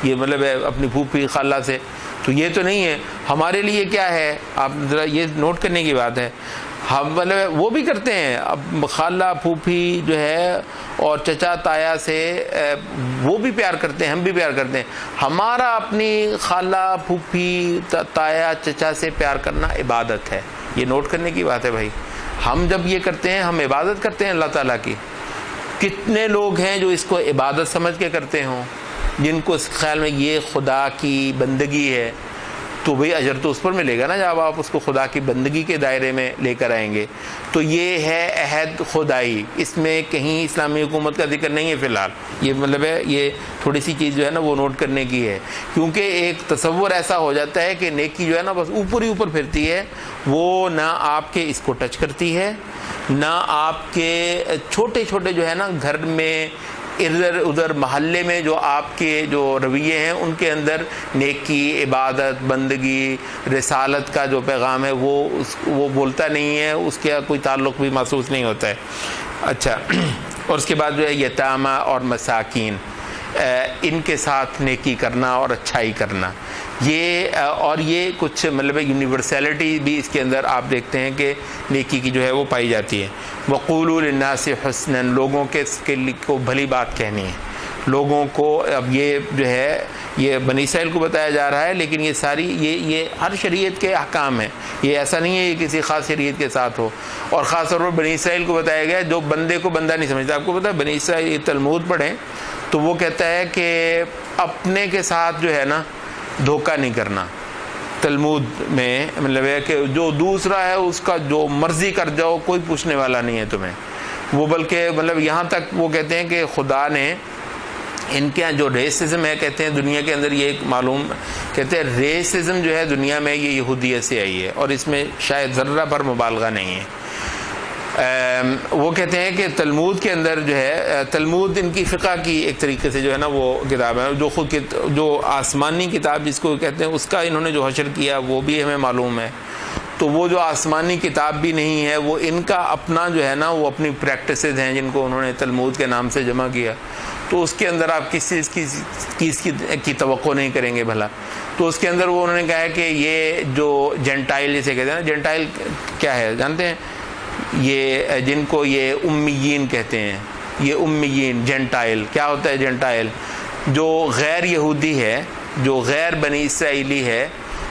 یہ مطلب اپنی پھوپھی خالہ سے۔ تو یہ تو نہیں ہے۔ ہمارے لیے کیا ہے، آپ ذرا یہ نوٹ کرنے کی بات ہے، ہم مطلب وہ بھی کرتے ہیں، اب خالہ پھوپھی جو ہے اور چچا تایا سے وہ بھی پیار کرتے ہیں، ہم بھی پیار کرتے ہیں۔ ہمارا اپنی خالہ پھوپھی تایا چچا سے پیار کرنا عبادت ہے، یہ نوٹ کرنے کی بات ہے بھائی۔ ہم جب یہ کرتے ہیں ہم عبادت کرتے ہیں اللہ تعالیٰ کی۔ کتنے لوگ ہیں جو اس کو عبادت سمجھ کے کرتے ہوں، جن کو اس خیال میں یہ خدا کی بندگی ہے تو بھئی اجر تو اس پر ملے گا نا جب آپ اس کو خدا کی بندگی کے دائرے میں لے کر آئیں گے. تو یہ ہے عہد خدائی، اس میں کہیں اسلامی حکومت کا ذکر نہیں ہے فی الحال. یہ مطلب ہے یہ تھوڑی سی چیز جو ہے نا وہ نوٹ کرنے کی ہے، کیونکہ ایک تصور ایسا ہو جاتا ہے کہ نیکی جو ہے نا بس اوپر ہی اوپر پھرتی ہے، وہ نہ آپ کے اس کو ٹچ کرتی ہے، نہ آپ کے چھوٹے چھوٹے جو ہے نا گھر میں ادھر ادھر محلے میں جو آپ کے جو رویے ہیں ان کے اندر نیکی، عبادت، بندگی، رسالت کا جو پیغام ہے وہ بولتا نہیں ہے، اس کا کوئی تعلق بھی محسوس نہیں ہوتا ہے. اچھا، اور اس کے بعد جو ہے یتامہ اور مساکین، ان کے ساتھ نیکی کرنا اور اچھائی کرنا، یہ اور یہ کچھ مطلب یونیورسیلٹی بھی اس کے اندر آپ دیکھتے ہیں کہ نیکی کی جو ہے وہ پائی جاتی ہے. وقولوا للناس حسنا، لوگوں کے کو بھلی بات کہنی ہے لوگوں کو. اب یہ جو ہے یہ بنی اسرائیل کو بتایا جا رہا ہے، لیکن یہ ساری یہ ہر شریعت کے احکام ہیں، یہ ایسا نہیں ہے یہ کسی خاص شریعت کے ساتھ ہو. اور خاص طور پر بنی اسرائیل کو بتایا گیا جو بندے کو بندہ نہیں سمجھتا. آپ کو پتہ ہے بنی اسرائیل تلمود پڑھیں تو وہ کہتا ہے کہ اپنے کے ساتھ جو ہے نا دھوکہ نہیں کرنا. تلمود میں مطلب ہے کہ جو دوسرا ہے اس کا جو مرضی کر جاؤ، کوئی پوچھنے والا نہیں ہے تمہیں. وہ بلکہ مطلب یہاں تک وہ کہتے ہیں کہ خدا نے ان کے جو ریسزم ہے کہتے ہیں دنیا کے اندر یہ ایک معلوم کہتے ہیں ریسزم جو ہے دنیا میں یہ یہودیت سے آئی ہے، اور اس میں شاید ذرہ پر مبالغہ نہیں ہے. وہ کہتے ہیں کہ تلمود کے اندر جو ہے تلمود ان کی فقہ کی ایک طریقے سے جو ہے نا وہ کتاب ہے، جو خود جو آسمانی کتاب جس کو کہتے ہیں اس کا انہوں نے جو حشر کیا وہ بھی ہمیں معلوم ہے. تو وہ جو آسمانی کتاب بھی نہیں ہے، وہ ان کا اپنا جو ہے نا وہ اپنی پریکٹسز ہیں جن کو انہوں نے تلمود کے نام سے جمع کیا. تو اس کے اندر آپ کس چیز کی توقع نہیں کریں گے بھلا. تو اس کے اندر وہ انہوں نے کہا ہے کہ یہ جو جنٹائل جسے کہتے ہیں نا، جنٹائل کیا ہے جانتے ہیں؟ یہ جن کو یہ امیین کہتے ہیں، یہ امیین جنٹائل کیا ہوتا ہے؟ جنٹائل جو غیر یہودی ہے، جو غیر بنی اسرائیلی ہے،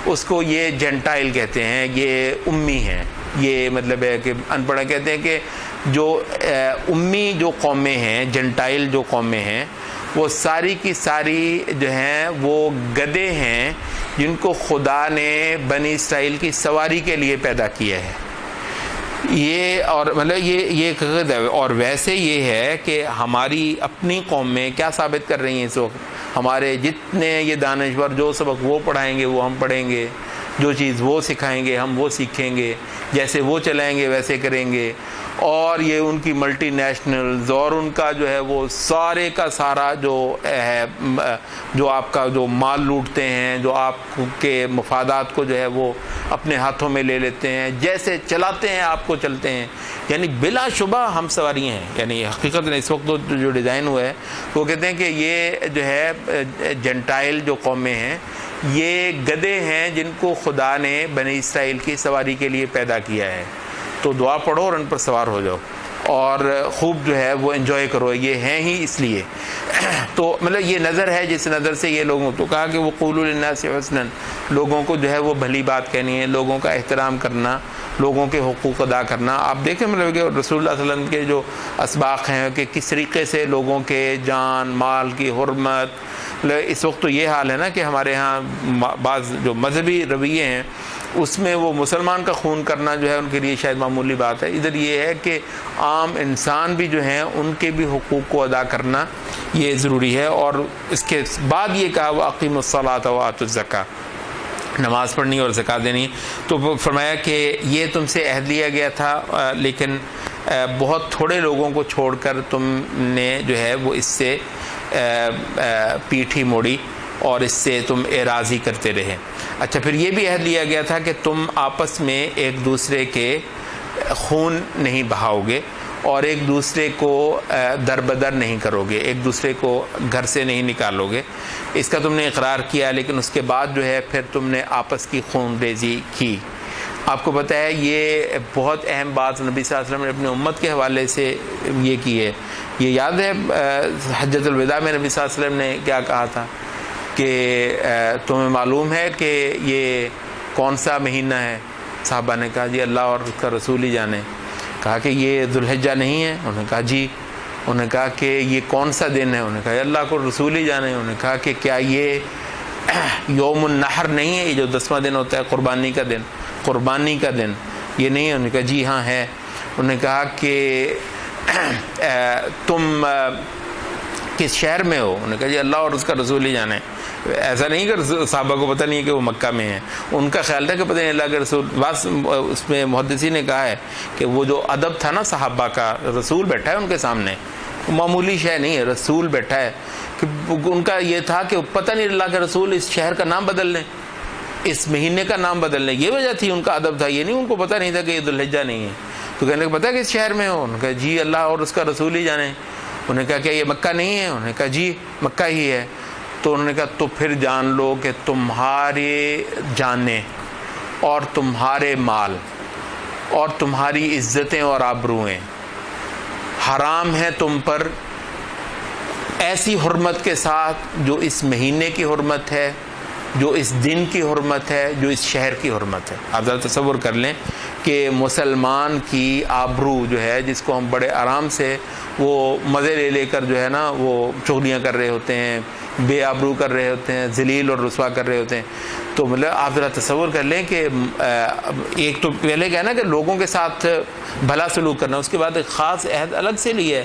اس کو یہ جنٹائل کہتے ہیں، یہ امی ہیں. یہ مطلب ہے کہ ان پڑھ کہتے ہیں کہ جو امی جو قومیں ہیں، جنٹائل جو قومیں ہیں، وہ ساری کی ساری جو ہیں وہ گدھے ہیں جن کو خدا نے بنی اسرائیل کی سواری کے لیے پیدا کیا ہے. یہ اور مطلب یہ اور ویسے یہ ہے کہ ہماری اپنی قوم میں کیا ثابت کر رہی ہیں اس وقت؟ ہمارے جتنے یہ دانشور جو سبق وہ پڑھائیں گے وہ ہم پڑھیں گے، جو چیز وہ سکھائیں گے ہم وہ سیکھیں گے، جیسے وہ چلائیں گے ویسے کریں گے. اور یہ ان کی ملٹی نیشنلز اور ان کا جو ہے وہ سارے کا سارا جو ہے جو آپ کا جو مال لوٹتے ہیں، جو آپ کے مفادات کو جو ہے وہ اپنے ہاتھوں میں لے لیتے ہیں، جیسے چلاتے ہیں آپ کو چلتے ہیں. یعنی بلا شبہ ہم سواری ہیں. یعنی حقیقت میں اس وقت جو ڈیزائن ہوا ہے وہ کہتے ہیں کہ یہ جو ہے جنٹائل جو قومیں ہیں یہ گدھے ہیں جن کو خدا نے بنی اسرائیل کی سواری کے لیے پیدا کیا ہے. تو دعا پڑھو اور ان پر سوار ہو جاؤ اور خوب جو ہے وہ انجوائے کرو، یہ ہیں ہی اس لیے. تو مطلب یہ نظر ہے جس نظر سے یہ لوگوں تو کہا کہ وہ قولوا للناس حسنا، لوگوں کو جو ہے وہ بھلی بات کہنی ہے، لوگوں کا احترام کرنا، لوگوں کے حقوق ادا کرنا. آپ دیکھیں مطلب کہ رسول اللہ صلی اللہ علیہ وسلم کے جو اسباق ہیں کہ کس طریقے سے لوگوں کے جان مال کی حرمت. اس وقت تو یہ حال ہے نا کہ ہمارے ہاں بعض جو مذہبی رویے ہیں اس میں وہ مسلمان کا خون کرنا جو ہے ان کے لیے شاید معمولی بات ہے. ادھر یہ ہے کہ عام انسان بھی جو ہیں ان کے بھی حقوق کو ادا کرنا یہ ضروری ہے. اور اس کے بعد یہ کہا وَأَقِيمُوا الصَّلَاةَ وَآتُوا الزَّكَاةَ، نماز پڑھنی اور زکوٰۃ دینی. تو فرمایا کہ یہ تم سے عہد لیا گیا تھا لیکن بہت تھوڑے لوگوں کو چھوڑ کر تم نے جو ہے وہ اس سے پیٹھی موڑی اور اس سے تم اعراضی کرتے رہے. اچھا، پھر یہ بھی عہد لیا گیا تھا کہ تم آپس میں ایک دوسرے کے خون نہیں بہاؤ گے اور ایک دوسرے کو در بدر نہیں کرو گے، ایک دوسرے کو گھر سے نہیں نکالو گے. اس کا تم نے اقرار کیا، لیکن اس کے بعد جو ہے پھر تم نے آپس کی خون ریزی کی. آپ کو پتہ ہے یہ بہت اہم بات نبی صلی اللہ علیہ وسلم نے اپنی امت کے حوالے سے یہ کی ہے. یہ یاد ہے حجۃ الوداع میں نبی صلی اللہ علیہ وسلم نے کیا کہا تھا کہ تمہیں معلوم ہے کہ یہ کون سا مہینہ ہے؟ صحابہ نے کہا جی اللہ اور اس کا رسول ہی جانے. کہا کہ یہ ذوالحجہ نہیں ہے؟ انہوں نے کہا جی. انہوں نے کہا کہ یہ کون سا دن ہے؟ انہوں نے کہا اللہ کو رسول ہی جانے۔ انہوں نے کہا کہ کیا یہ یوم النحر نہیں ہے، یہ جو 10واں دن ہوتا ہے قربانی کا دن، قربانی کا دن یہ نہیں ہے؟ انہوں نے کہا جی ہاں ہے۔ انہوں نے کہا کہ تم کس شہر میں ہو؟ انہوں نے کہا جی اللہ اور اس کا رسول ہی جانے۔ ایسا نہیں کہ صحابہ کو پتہ نہیں ہے کہ وہ مکہ میں ہیں، ان کا خیال تھا کہ پتہ نہیں اللہ کے رسول۔ بس اس میں محدثی نے کہا ہے کہ وہ جو ادب تھا نا صحابہ کا، رسول بیٹھا ہے ان کے سامنے، معمولی شے نہیں ہے، رسول بیٹھا ہے، کہ ان کا یہ تھا کہ پتہ نہیں اللہ کے رسول اس شہر کا نام بدل لیں، اس مہینے کا نام بدل لیں، یہ وجہ تھی، ان کا ادب تھا، یہ نہیں ان کو پتہ نہیں تھا کہ یہ ذو الحجہ نہیں ہے۔ تو کہنے لگے پتہ ہے کہ اس شہر میں ہو؟ انہوں نے کہا جی اللہ اور اس کا رسول ہی جانے۔ انہوں نے کہا کہ یہ مکہ نہیں ہے؟ انہوں نے کہا جی مکہ ہی ہے۔ تو انہوں نے کہا تو پھر جان لو کہ تمہارے جانیں اور تمہارے مال اور تمہاری عزتیں اور آبروئیں حرام ہیں تم پر ایسی حرمت کے ساتھ جو اس مہینے کی حرمت ہے، جو اس دن کی حرمت ہے، جو اس شہر کی حرمت ہے۔ آپ ذرا تصور کر لیں کہ مسلمان کی آبرو جو ہے، جس کو ہم بڑے آرام سے وہ مزے لے لے کر جو ہے نا وہ چغلیاں کر رہے ہوتے ہیں، بے آبرو کر رہے ہوتے ہیں، ذلیل اور رسوا کر رہے ہوتے ہیں، تو مطلب آپ ذرا تصور کر لیں کہ ایک تو پہلے کہنا کہ لوگوں کے ساتھ بھلا سلوک کرنا، اس کے بعد ایک خاص عہد الگ سے لیا ہے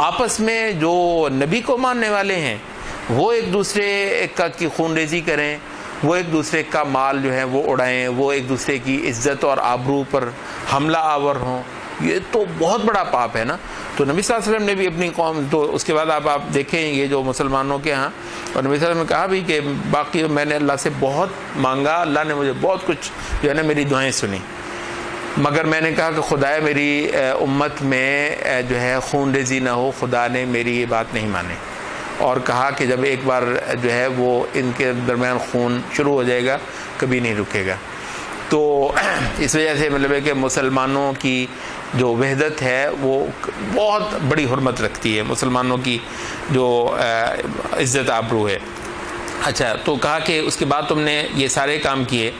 آپس میں جو نبی کو ماننے والے ہیں وہ ایک دوسرے کی خون ریزی کریں، وہ ایک دوسرے کا مال جو ہے وہ اڑائیں، وہ ایک دوسرے کی عزت اور آبرو پر حملہ آور ہوں، یہ تو بہت بڑا پاپ ہے نا۔ تو نبی صلی اللہ علیہ وسلم نے بھی اپنی قوم، تو اس کے بعد آپ دیکھیں یہ جو مسلمانوں کے ہاں، اور نبی صلی اللہ علیہ وسلم نے کہا بھی کہ باقی میں نے اللہ سے بہت مانگا، اللہ نے مجھے بہت کچھ جو ہے نا میری دعائیں سنی، مگر میں نے کہا کہ خدایا میری امت میں جو ہے خون ریزی نہ ہو، خدا نے میری یہ بات نہیں مانی، اور کہا کہ جب ایک بار جو ہے وہ ان کے درمیان خون شروع ہو جائے گا کبھی نہیں رکے گا۔ تو اس وجہ سے مطلب ہے کہ مسلمانوں کی جو وحدت ہے وہ بہت بڑی حرمت رکھتی ہے، مسلمانوں کی جو عزت آبرو ہے۔ اچھا، تو کہا کہ اس کے بعد تم نے یہ سارے کام کیے،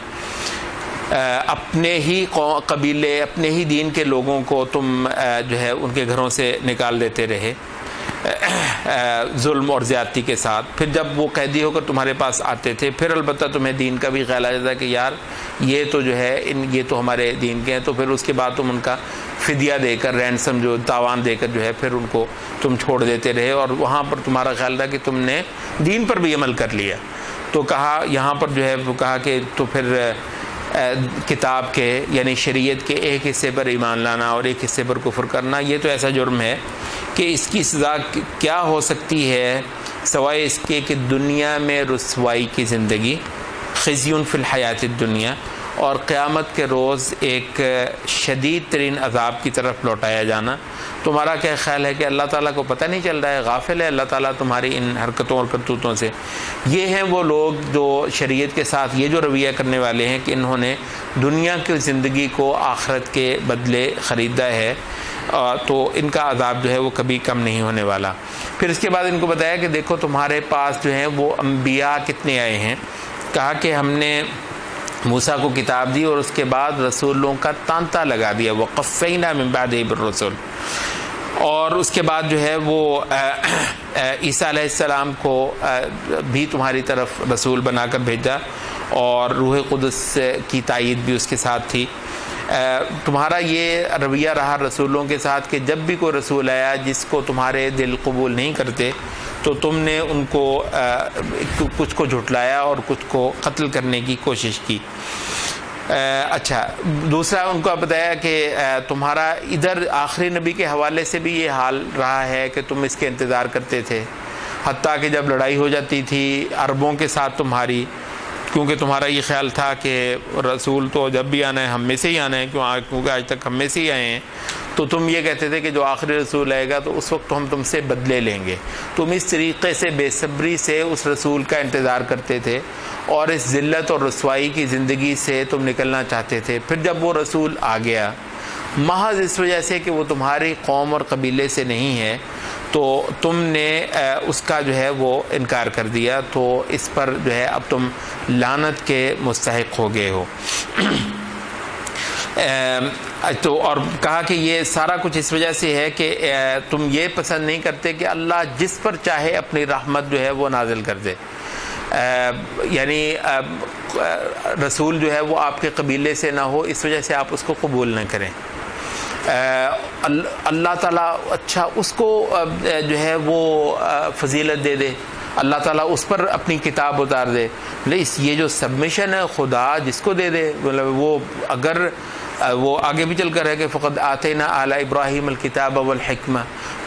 اپنے ہی قبیلے، اپنے ہی دین کے لوگوں کو تم جو ہے ان کے گھروں سے نکال دیتے رہے ظلم اور زیادتی کے ساتھ۔ پھر جب وہ قیدی ہو کر تمہارے پاس آتے تھے، پھر البتہ تمہیں دین کا بھی خیال آ جاتا کہ یار یہ تو جو ہے یہ تو ہمارے دین کے ہیں، تو پھر اس کے بعد تم ان کا فدیہ دے کر، رینسم جو تاوان دے کر جو ہے پھر ان کو تم چھوڑ دیتے رہے، اور وہاں پر تمہارا خیال تھا کہ تم نے دین پر بھی عمل کر لیا۔ تو کہا یہاں پر جو ہے وہ کہا کہ تو پھر کتاب کے یعنی شریعت کے ایک حصے پر ایمان لانا اور ایک حصے پر کفر کرنا، یہ تو ایسا جرم ہے کہ اس کی سزا کیا ہو سکتی ہے سوائے اس کے کہ دنیا میں رسوائی کی زندگی، خزی فی الحیات الدنیا، اور قیامت کے روز ایک شدید ترین عذاب کی طرف لوٹایا جانا۔ تمہارا کیا خیال ہے کہ اللہ تعالیٰ کو پتہ نہیں چل رہا ہے، غافل ہے اللہ تعالیٰ تمہاری ان حرکتوں اور کرتوتوں سے؟ یہ ہیں وہ لوگ جو شریعت کے ساتھ یہ جو رویہ کرنے والے ہیں کہ انہوں نے دنیا کی زندگی کو آخرت کے بدلے خریدا ہے، تو ان کا عذاب جو ہے وہ کبھی کم نہیں ہونے والا۔ پھر اس کے بعد ان کو بتایا کہ دیکھو تمہارے پاس جو ہیں وہ انبیاء کتنے آئے ہیں، کہا کہ ہم نے موسیٰ کو کتاب دی اور اس کے بعد رسولوں کا تانتا لگا دیا، وَقَفَّيْنَا مِن بَعْدِهِ بِالرُّسُلِ، اور اس کے بعد جو ہے وہ عیسیٰ علیہ السلام کو بھی تمہاری طرف رسول بنا کر بھیجا، اور روح قدس کی تائید بھی اس کے ساتھ تھی۔ تمہارا یہ رویہ رہا رسولوں کے ساتھ کہ جب بھی کوئی رسول آیا جس کو تمہارے دل قبول نہیں کرتے تو تم نے ان کو کچھ کو جھٹلایا اور کچھ کو قتل کرنے کی کوشش کی۔ اچھا، دوسرا ان کو بتایا کہ تمہارا ادھر آخری نبی کے حوالے سے بھی یہ حال رہا ہے کہ تم اس کے انتظار کرتے تھے، حتیٰ کہ جب لڑائی ہو جاتی تھی عربوں کے ساتھ تمہاری، کیونکہ تمہارا یہ خیال تھا کہ رسول تو جب بھی آنا ہے ہم میں سے ہی آنا ہے، کیونکہ آج تک ہم میں سے ہی آئے ہیں، تو تم یہ کہتے تھے کہ جو آخری رسول آئے گا تو اس وقت ہم تم سے بدلے لیں گے۔ تم اس طریقے سے بے صبری سے اس رسول کا انتظار کرتے تھے اور اس ذلت اور رسوائی کی زندگی سے تم نکلنا چاہتے تھے۔ پھر جب وہ رسول آ گیا، محض اس وجہ سے کہ وہ تمہاری قوم اور قبیلے سے نہیں ہے، تو تم نے اس کا جو ہے وہ انکار کر دیا، تو اس پر جو ہے اب تم لعنت کے مستحق ہو گئے ہو۔ تو اور کہا کہ یہ سارا کچھ اس وجہ سے ہے کہ تم یہ پسند نہیں کرتے کہ اللہ جس پر چاہے اپنی رحمت جو ہے وہ نازل کر دے، یعنی رسول جو ہے وہ آپ کے قبیلے سے نہ ہو، اس وجہ سے آپ اس کو قبول نہ کریں۔ اللہ تعالیٰ اچھا اس کو جو ہے وہ فضیلت دے دے، اللہ تعالیٰ اس پر اپنی کتاب اتار دے، یہ جو سبمیشن ہے خدا جس کو دے دے، مطلب وہ اگر وہ آگے بھی چل کر ہے کہ فقد آتینا آل ابراہیم الکتاب والحکمہ،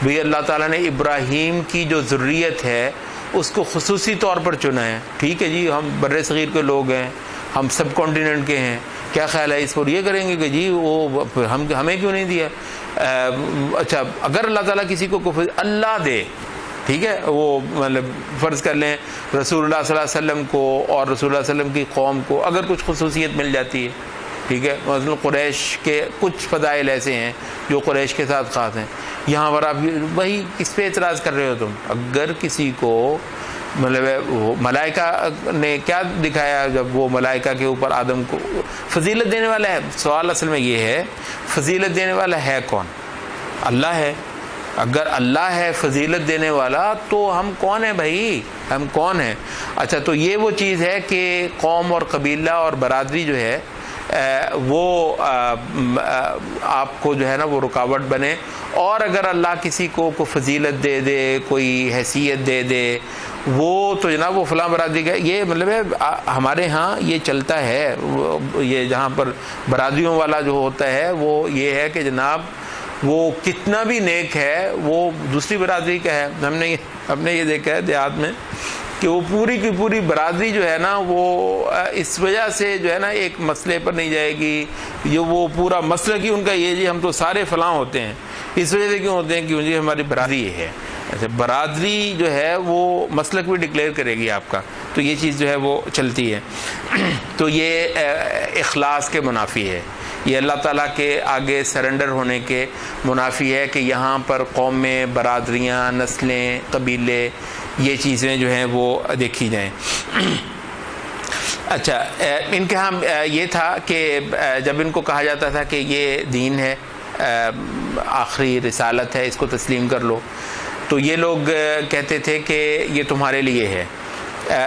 بھی اللہ تعالیٰ نے ابراہیم کی جو ذریت ہے اس کو خصوصی طور پر چنا ہے۔ ٹھیک ہے جی، ہم بر صغیر کے لوگ ہیں، ہم سب کانٹیننٹ کے ہیں، کیا خیال ہے اس پر یہ کریں گے کہ جی وہ ہمیں کیوں نہیں دیا؟ اچھا اگر اللہ تعالیٰ کسی کو اللہ دے، ٹھیک ہے، وہ مطلب فرض کر لیں رسول اللہ صلی اللہ علیہ وسلم کو اور رسول اللہ صلی اللہ علیہ وسلم کی قوم کو اگر کچھ خصوصیت مل جاتی ہے، ٹھیک ہے، مثلا قریش کے کچھ فضائل ایسے ہیں جو قریش کے ساتھ خاص ہیں، یہاں پر آپ وہی کس پہ اعتراض کر رہے ہو تم؟ اگر کسی کو مطلب ملائکہ نے کیا دکھایا جب وہ ملائکہ کے اوپر آدم کو فضیلت دینے والا ہے، سوال اصل میں یہ ہے فضیلت دینے والا ہے کون؟ اللہ ہے۔ اگر اللہ ہے فضیلت دینے والا تو ہم کون ہیں بھائی؟ ہم کون ہیں؟ اچھا تو یہ وہ چیز ہے کہ قوم اور قبیلہ اور برادری جو ہے وہ آپ کو جو ہے نا وہ رکاوٹ بنے، اور اگر اللہ کسی کو فضیلت دے دے، کوئی حیثیت دے دے، وہ تو جناب وہ فلاں برادری کا یہ مطلب ہے ہمارے ہاں یہ چلتا ہے، یہ جہاں پر برادریوں والا جو ہوتا ہے وہ یہ ہے کہ جناب وہ کتنا بھی نیک ہے وہ دوسری برادری کا ہے۔ ہم نے یہ دیکھا ہے دیہات میں کہ وہ پوری کی پوری برادری جو ہے نا وہ اس وجہ سے جو ہے نا ایک مسئلے پر نہیں جائے گی، جو وہ پورا مسئلہ کی ان کا یہ جی ہم تو سارے فلاں ہوتے ہیں، اس وجہ سے کیوں ہوتے ہیں کیوں جی ہماری برادری یہ ہے۔ اچھا برادری جو ہے وہ مسلک بھی ڈکلیئر کرے گی آپ کا، تو یہ چیز جو ہے وہ چلتی ہے۔ تو یہ اخلاص کے منافی ہے، یہ اللہ تعالیٰ کے آگے سرنڈر ہونے کے منافی ہے کہ یہاں پر قومیں، برادریاں، نسلیں، قبیلے، یہ چیزیں جو ہیں وہ دیکھی جائیں۔ اچھا ان کے ہاں یہ تھا کہ جب ان کو کہا جاتا تھا کہ یہ دین ہے، آخری رسالت ہے، اس کو تسلیم کر لو، تو یہ لوگ کہتے تھے کہ یہ تمہارے لیے ہے۔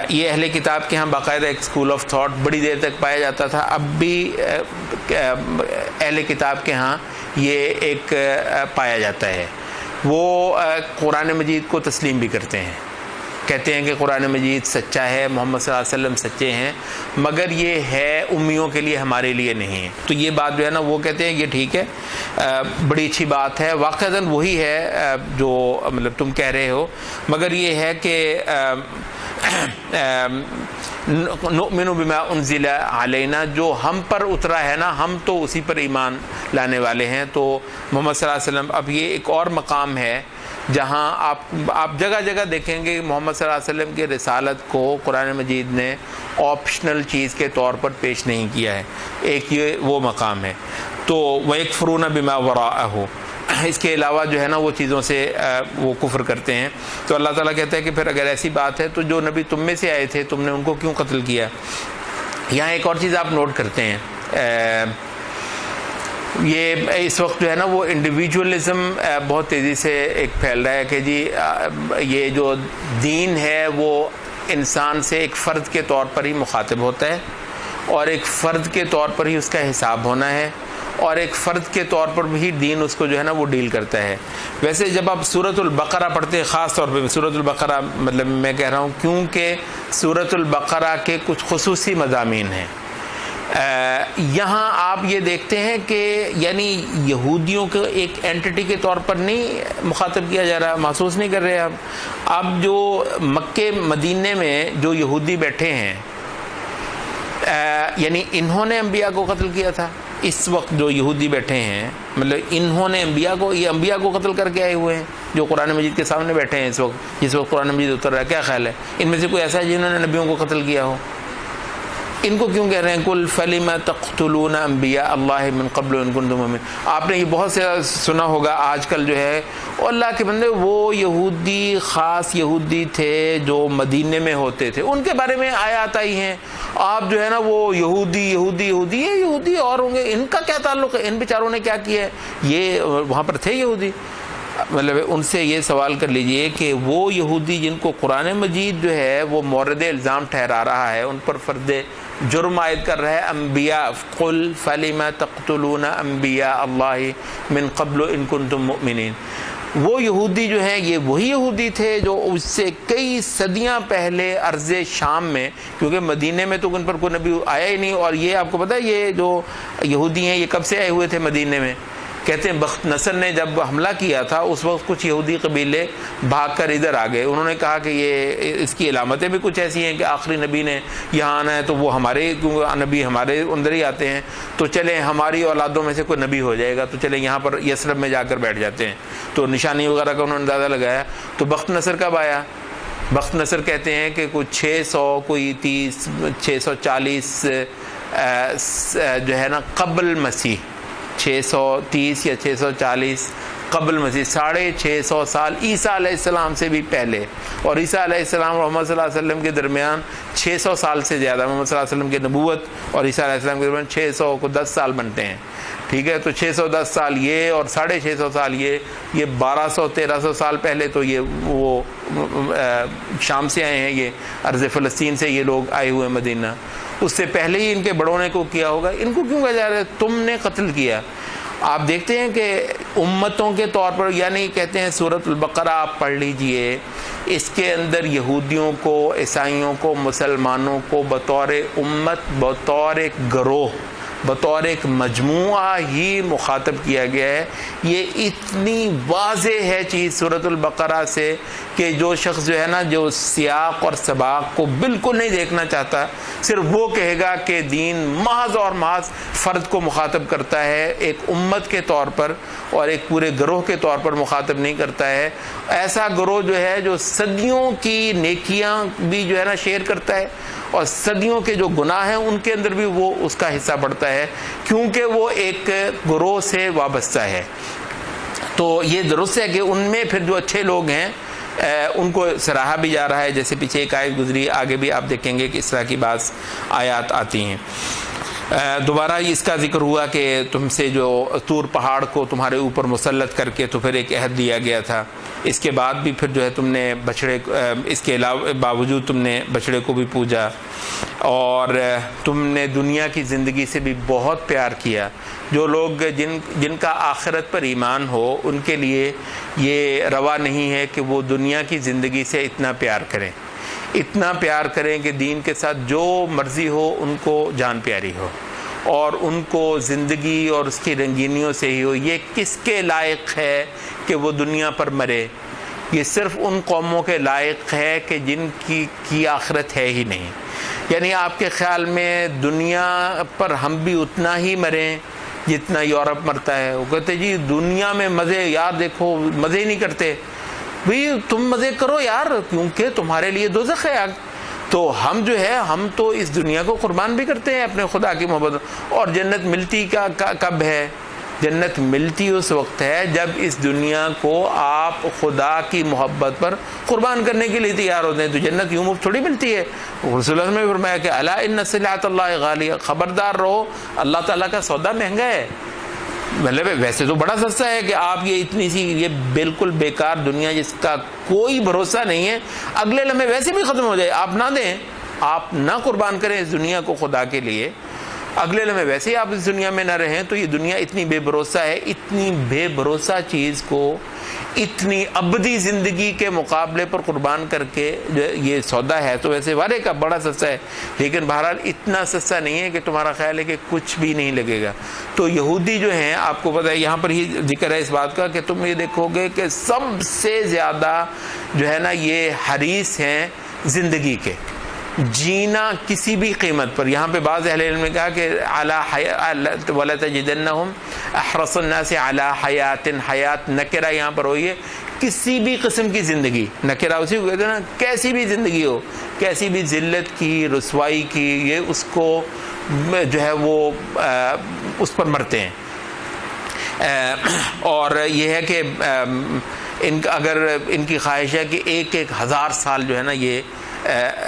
یہ اہل کتاب کے ہاں باقاعدہ ایک اسکول آف تھاٹ بڑی دیر تک پایا جاتا تھا، اب بھی اہل کتاب کے ہاں یہ ایک پایا جاتا ہے۔ وہ قرآن مجید کو تسلیم بھی کرتے ہیں، کہتے ہیں کہ قرآن مجید سچا ہے، محمد صلی اللہ علیہ وسلم سچے ہیں، مگر یہ ہے امیوں کے لیے، ہمارے لیے نہیں ہے۔ تو یہ بات جو ہے نا وہ کہتے ہیں یہ ٹھیک ہے، بڑی اچھی بات ہے، واقعتاً وہی ہے جو مطلب تم کہہ رہے ہو، مگر یہ ہے کہ نؤمن بما انزل علینا، جو ہم پر اترا ہے نا ہم تو اسی پر ایمان لانے والے ہیں۔ تو محمد صلی اللہ علیہ وسلم، اب یہ ایک اور مقام ہے جہاں آپ جگہ جگہ دیکھیں گے محمد صلی اللہ علیہ وسلم کی رسالت کو قرآن مجید نے آپشنل چیز کے طور پر پیش نہیں کیا ہے، ایک یہ وہ مقام ہے۔ تو وَيَكْفُرُونَ بِمَا وَرَاءَهُ، اس کے علاوہ جو ہے نا وہ چیزوں سے وہ کفر کرتے ہیں۔ تو اللہ تعالیٰ کہتا ہے کہ پھر اگر ایسی بات ہے تو جو نبی تم میں سے آئے تھے تم نے ان کو کیوں قتل کیا؟ یہاں ایک اور چیز آپ نوٹ کرتے ہیں، یہ اس وقت جو ہے نا وہ انڈیویجولزم بہت تیزی سے ایک پھیل رہا ہے کہ جی یہ جو دین ہے وہ انسان سے ایک فرد کے طور پر ہی مخاطب ہوتا ہے، اور ایک فرد کے طور پر ہی اس کا حساب ہونا ہے، اور ایک فرد کے طور پر بھی دین اس کو جو ہے نا وہ ڈیل کرتا ہے۔ ویسے جب آپ سورۃ البقرہ پڑھتے ہیں، خاص طور پہ سورۃ البقرہ مطلب میں کہہ رہا ہوں کیونکہ سورۃ البقرہ کے کچھ خصوصی مضامین ہیں، یہاں آپ یہ دیکھتے ہیں کہ یعنی یہودیوں کو ایک اینٹی کے طور پر نہیں مخاطب کیا جا رہا، محسوس نہیں کر رہے آپ۔ اب جو مکے مدینے میں جو یہودی بیٹھے ہیں، یعنی انہوں نے انبیاء کو قتل کیا تھا، اس وقت جو یہودی بیٹھے ہیں مطلب انہوں نے انبیاء کو قتل کر کے آئے ہوئے ہیں جو قرآن مجید کے سامنے بیٹھے ہیں اس وقت، جس وقت قرآن مجید اتر رہا ہے۔ کیا خیال ہے ان میں سے کوئی ایسا ہے جنہوں نے نبیوں کو قتل کیا ہو؟ ان کو کیوں کہہ رہے ہیں کل فلم تقتلون انبیاء اللہ من قبل ان کنتم مؤمنین؟ آپ نے یہ بہت سے سنا ہوگا آج کل جو ہے اللہ کے بندے وہ یہودی خاص یہودی تھے جو مدینے میں ہوتے تھے، ان کے بارے میں آیات آئی ہیں، آپ جو ہے نا وہ یہودی یہودی یہودی یہ یہودی اور ہوں گے، ان کا کیا تعلق ہے، ان بیچاروں نے کیا کیا ہے، یہ وہاں پر تھے یہودی؟ مطلب ان سے یہ سوال کر لیجئے کہ وہ یہودی جن کو قرآن مجید جو ہے وہ مورد الزام ٹھہرا رہا ہے، ان پر فرد جرم عائد کر رہا ہے، انبیاء قل فلم تقتلون انبیاء اللہ من قبل ان کنتم مؤمنین، وہ یہودی جو ہیں یہ وہی یہودی تھے جو اس سے کئی صدیاں پہلے ارض شام میں، کیونکہ مدینے میں تو ان پر کوئی نبی آیا ہی نہیں، اور یہ آپ کو پتہ ہے یہ جو یہودی ہیں یہ کب سے آئے ہوئے تھے مدینے میں؟ کہتے ہیں بخت نصر نے جب حملہ کیا تھا اس وقت کچھ یہودی قبیلے بھاگ کر ادھر آ گئے، انہوں نے کہا کہ یہ اس کی علامتیں بھی کچھ ایسی ہیں کہ آخری نبی نے یہاں آنا ہے، تو وہ ہمارے کیونکہ نبی ہمارے اندر ہی آتے ہیں تو چلیں ہماری اولادوں میں سے کوئی نبی ہو جائے گا، تو چلیں یہاں پر یثرب میں جا کر بیٹھ جاتے ہیں، تو نشانی وغیرہ کا انہوں نے اندازہ لگایا۔ تو بخت نصر کب آیا؟ بخت نصر کہتے ہیں کہ کوئی 600 کوئی 30 640 جو ہے نا قبل مسیح، 630 یا 640 قبل مسیح، 650 سال عیسیٰ علیہ السلام سے بھی پہلے، اور عیسیٰ علیہ السلام اور محمد صلی اللہ علیہ وسلم کے درمیان 600 سال سے زیادہ، محمد صلی اللہ علیہ وسلم کی نبوت اور عیسیٰ علیہ السلام کے درمیان 600 کو 10 سال بنتے ہیں، ٹھیک ہے، تو 610 سال یہ اور 650 سال یہ 1200-1300 سال پہلے تو یہ وہ شام سے آئے ہیں، یہ ارض فلسطین سے یہ لوگ آئے ہوئے مدینہ، اس سے پہلے ہی ان کے بڑوں نے کو کیا ہوگا، ان کو کیوں کہا جا رہا ہے تم نے قتل کیا؟ آپ دیکھتے ہیں کہ امتوں کے طور پر، یعنی کہتے ہیں سورۃ البقرہ آپ پڑھ لیجئے، اس کے اندر یہودیوں کو، عیسائیوں کو، مسلمانوں کو بطور امت، بطور ایک گروہ، بطور ایک مجموعہ ہی مخاطب کیا گیا ہے۔ یہ اتنی واضح ہے چیز سورۃ البقرہ سے کہ جو شخص جو ہے نا جو سیاق اور سباق کو بالکل نہیں دیکھنا چاہتا، صرف وہ کہے گا کہ دین محض اور محض فرد کو مخاطب کرتا ہے، ایک امت کے طور پر اور ایک پورے گروہ کے طور پر مخاطب نہیں کرتا ہے۔ ایسا گروہ جو ہے جو صدیوں کی نیکیاں بھی جو ہے نا شیئر کرتا ہے، اور صدیوں کے جو گناہ ہیں ان کے اندر بھی وہ اس کا حصہ بڑھتا ہے، کیونکہ وہ ایک گروہ سے وابستہ ہے۔ تو یہ درست ہے کہ ان میں پھر جو اچھے لوگ ہیں ان کو سراہا بھی جا رہا ہے، جیسے پیچھے ایک آیت گزری، آگے بھی آپ دیکھیں گے کہ اس طرح کی بعض آیات آتی ہیں۔ دوبارہ اس کا ذکر ہوا کہ تم سے جو طور پہاڑ کو تمہارے اوپر مسلط کر کے تو پھر ایک عہد دیا گیا تھا، اس کے بعد بھی پھر جو ہے تم نے بچڑے، اس کے علاوہ باوجود تم نے بچڑے کو بھی پوجا، اور تم نے دنیا کی زندگی سے بھی بہت پیار کیا۔ جو لوگ جن کا آخرت پر ایمان ہو ان کے لیے یہ روا نہیں ہے کہ وہ دنیا کی زندگی سے اتنا پیار کریں، اتنا پیار کریں کہ دین کے ساتھ جو مرضی ہو ان کو جان پیاری ہو، اور ان کو زندگی اور اس کی رنگینیوں سے ہی ہو۔ یہ کس کے لائق ہے کہ وہ دنیا پر مرے؟ یہ صرف ان قوموں کے لائق ہے کہ جن کی آخرت ہے ہی نہیں۔ یعنی آپ کے خیال میں دنیا پر ہم بھی اتنا ہی مریں جتنا یورپ مرتا ہے؟ وہ کہتے جی دنیا میں مزے، یار دیکھو مزے ہی نہیں کرتے، بھئی تم مزے کرو یار، کیونکہ تمہارے لیے دوزخ ہے۔ تو ہم جو ہے ہم تو اس دنیا کو قربان بھی کرتے ہیں اپنے خدا کی محبت، اور جنت ملتی کب ہے؟ جنت ملتی اس وقت ہے جب اس دنیا کو آپ خدا کی محبت پر قربان کرنے کے لیے تیار ہوتے ہیں، تو جنت یوں مفت تھوڑی ملتی ہے۔ رسول اللہ نے فرمایا کہ الا ان سلعۃ اللہ غالیہ، خبردار رہو اللہ تعالیٰ کا سودا مہنگا ہے۔ مطلب ویسے تو بڑا سستا ہے کہ آپ یہ اتنی سی یہ بالکل بیکار دنیا جس کا کوئی بھروسہ نہیں ہے، اگلے لمحے ویسے بھی ختم ہو جائے، آپ نہ دیں، آپ نہ قربان کریں اس دنیا کو خدا کے لیے، اگلے لمحے ویسے ہی آپ اس دنیا میں نہ رہیں، تو یہ دنیا اتنی بے بھروسہ ہے۔ اتنی بے بھروسہ چیز کو اتنی ابدی زندگی کے مقابلے پر قربان کر کے یہ سودا ہے تو ویسے وعدے کا بڑا سستا ہے، لیکن بہرحال اتنا سستا نہیں ہے کہ تمہارا خیال ہے کہ کچھ بھی نہیں لگے گا۔ تو یہودی جو ہیں، آپ کو پتہ ہے یہاں پر ہی ذکر ہے اس بات کا کہ تم یہ دیکھو گے کہ سب سے زیادہ جو ہے نا یہ حریص ہیں زندگی کے، جینا کسی بھی قیمت پر. یہاں پہ بعض اہل علم نے کہا کہ وَلَتَجِدَنَّهُمْ احرص الناس علی حیات, حیات نکرہ یہاں پر ہوئی ہے, کسی بھی قسم کی زندگی, نکرہ اسی کو کہتے ہیں نا, کیسی بھی زندگی ہو, کیسی بھی ذلت کی, رسوائی کی, یہ اس کو جو ہے وہ اس پر مرتے ہیں. اور یہ ہے کہ اگر ان کی خواہش ہے کہ 1000 سال جو ہے نا یہ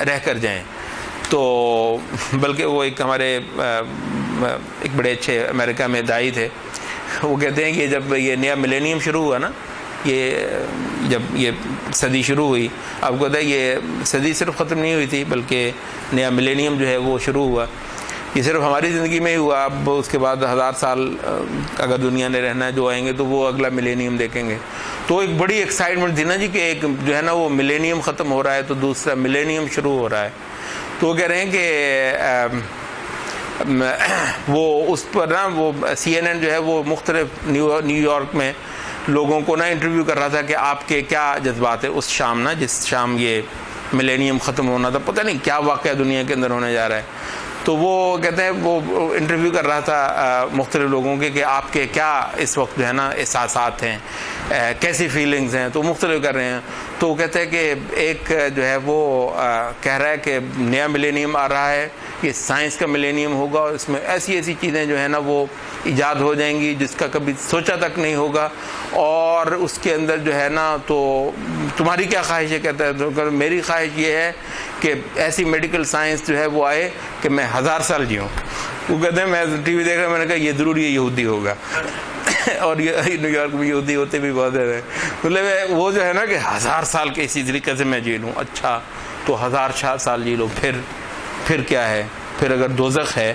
رہ کر جائیں, تو بلکہ وہ ایک ہمارے ایک بڑے اچھے امریکہ میں داعی تھے, وہ کہتے ہیں کہ جب یہ نیا ملینیم شروع ہوا نا, یہ جب یہ صدی شروع ہوئی, آپ کو پتہ ہے یہ صدی صرف ختم نہیں ہوئی تھی بلکہ نیا ملینیم جو ہے وہ شروع ہوا. یہ صرف ہماری زندگی میں ہی ہوا, اب اس کے بعد 1000 سال اگر دنیا نے رہنا ہے جو آئیں گے تو وہ اگلا ملینیم دیکھیں گے. تو ایک بڑی ایکسائٹمنٹ تھی نا جی کہ ایک جو ہے نا وہ ملینیم ختم ہو رہا ہے تو دوسرا ملینیم شروع ہو رہا ہے. تو وہ کہہ رہے ہیں کہ وہ اس پر نا وہ CNN جو ہے وہ مختلف نیو یارک میں لوگوں کو نا انٹرویو کر رہا تھا کہ آپ کے کیا جذبات ہیں اس شام نا, جس شام یہ ملینیم ختم ہونا تھا, پتہ نہیں کیا واقعہ دنیا کے اندر ہونے جا رہا ہے. تو وہ کہتے ہیں وہ انٹرویو کر رہا تھا مختلف لوگوں کے کہ آپ کے کیا اس وقت جو ہے نا احساسات ہیں, کیسی فیلنگز ہیں, تو مختلف کر رہے ہیں. تو وہ کہتے ہیں کہ ایک جو ہے وہ کہہ رہا ہے کہ نیا ملینیم آ رہا ہے, یہ سائنس کا ملینیم ہوگا, اور اس میں ایسی ایسی چیزیں جو ہے نا وہ ایجاد ہو جائیں گی جس کا کبھی سوچا تک نہیں ہوگا, اور اس کے اندر جو ہے نا تو تمہاری کیا خواہش ہے, کہتا ہے تو میری خواہش یہ ہے کہ ایسی میڈیکل سائنس جو ہے وہ آئے کہ میں 1000 سال جیوں. وہ کہتے ہیں میں ٹی وی دیکھ رہا, میں نے کہا یہ ضرور یہ یہودی ہوگا اور یہ نیو یارک میں یہودی ہوتے بھی بہت ہیں, مطلب وہ جو ہے نا کہ 1000 سال کے اسی طریقے سے میں جی لوں. اچھا تو 1000 سال جی لو, پھر کیا ہے, پھر اگر دوزخ ہے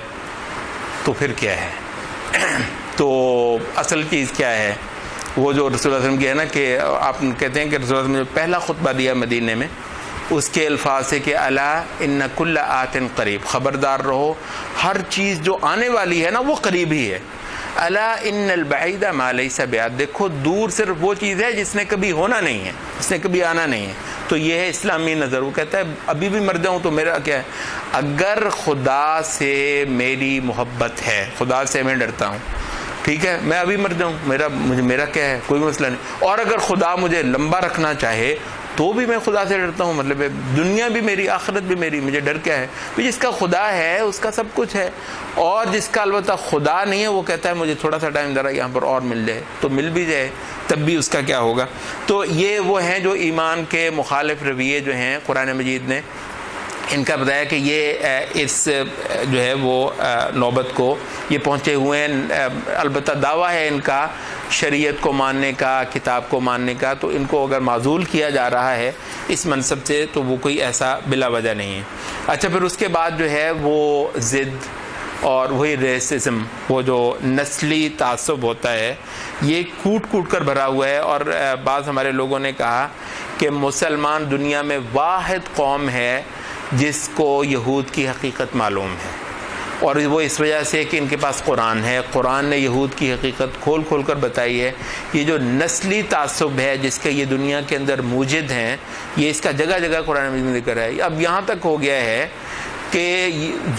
تو پھر کیا ہے. تو اصل چیز کیا ہے, وہ جو رسول اللہ علیہ وسلم کی ہے نا کہ آپ کہتے ہیں کہ رسول اللہ علیہ وسلم نے پہلا خطبہ دیا مدینے میں, اس کے الفاظ سے کہ الا ان کل آت قریب, خبردار رہو ہر چیز جو آنے والی ہے نا وہ قریب ہی ہے. الا ان البعید ما لیس بعید, دیکھو دور صرف وہ چیز ہے جس نے کبھی ہونا نہیں ہے, جس نے کبھی آنا نہیں ہے. تو یہ ہے اسلامی نظر. وہ کہتا ہے ابھی بھی مر جاؤں تو میرا کیا ہے, اگر خدا سے میری محبت ہے, خدا سے میں ڈرتا ہوں, ٹھیک ہے, میں ابھی مر جاؤں, میرا کیا ہے, کوئی مسئلہ نہیں. اور اگر خدا مجھے لمبا رکھنا چاہے تو بھی میں خدا سے ڈرتا ہوں, مطلب دنیا بھی میری, آخرت بھی میری, مجھے ڈر کیا ہے. جس کا خدا ہے اس کا سب کچھ ہے, اور جس کا البتہ خدا نہیں ہے وہ کہتا ہے مجھے تھوڑا سا ٹائم ذرا یہاں پر اور مل جائے, تو مل بھی جائے تب بھی اس کا کیا ہوگا. تو یہ وہ ہیں جو ایمان کے مخالف رویے جو ہیں قرآن مجید نے ان کا بتایا کہ یہ اس جو ہے وہ نوبت کو یہ پہنچے ہوئے ہیں. البتہ دعویٰ ہے ان کا شریعت کو ماننے کا, کتاب کو ماننے کا, تو ان کو اگر معزول کیا جا رہا ہے اس منصب سے تو وہ کوئی ایسا بلا وجہ نہیں ہے. اچھا پھر اس کے بعد جو ہے وہ ضد اور وہی ریسزم, وہ جو نسلی تعصب ہوتا ہے, یہ کوٹ کوٹ کر بھرا ہوا ہے. اور بعض ہمارے لوگوں نے کہا کہ مسلمان دنیا میں واحد قوم ہے جس کو یہود کی حقیقت معلوم ہے, اور وہ اس وجہ سے کہ ان کے پاس قرآن ہے, قرآن نے یہود کی حقیقت کھول کھول کر بتائی ہے. یہ جو نسلی تعصب ہے جس کے یہ دنیا کے اندر موجد ہیں, یہ اس کا جگہ جگہ قرآن مجید میں ذکر ہے. اب یہاں تک ہو گیا ہے کہ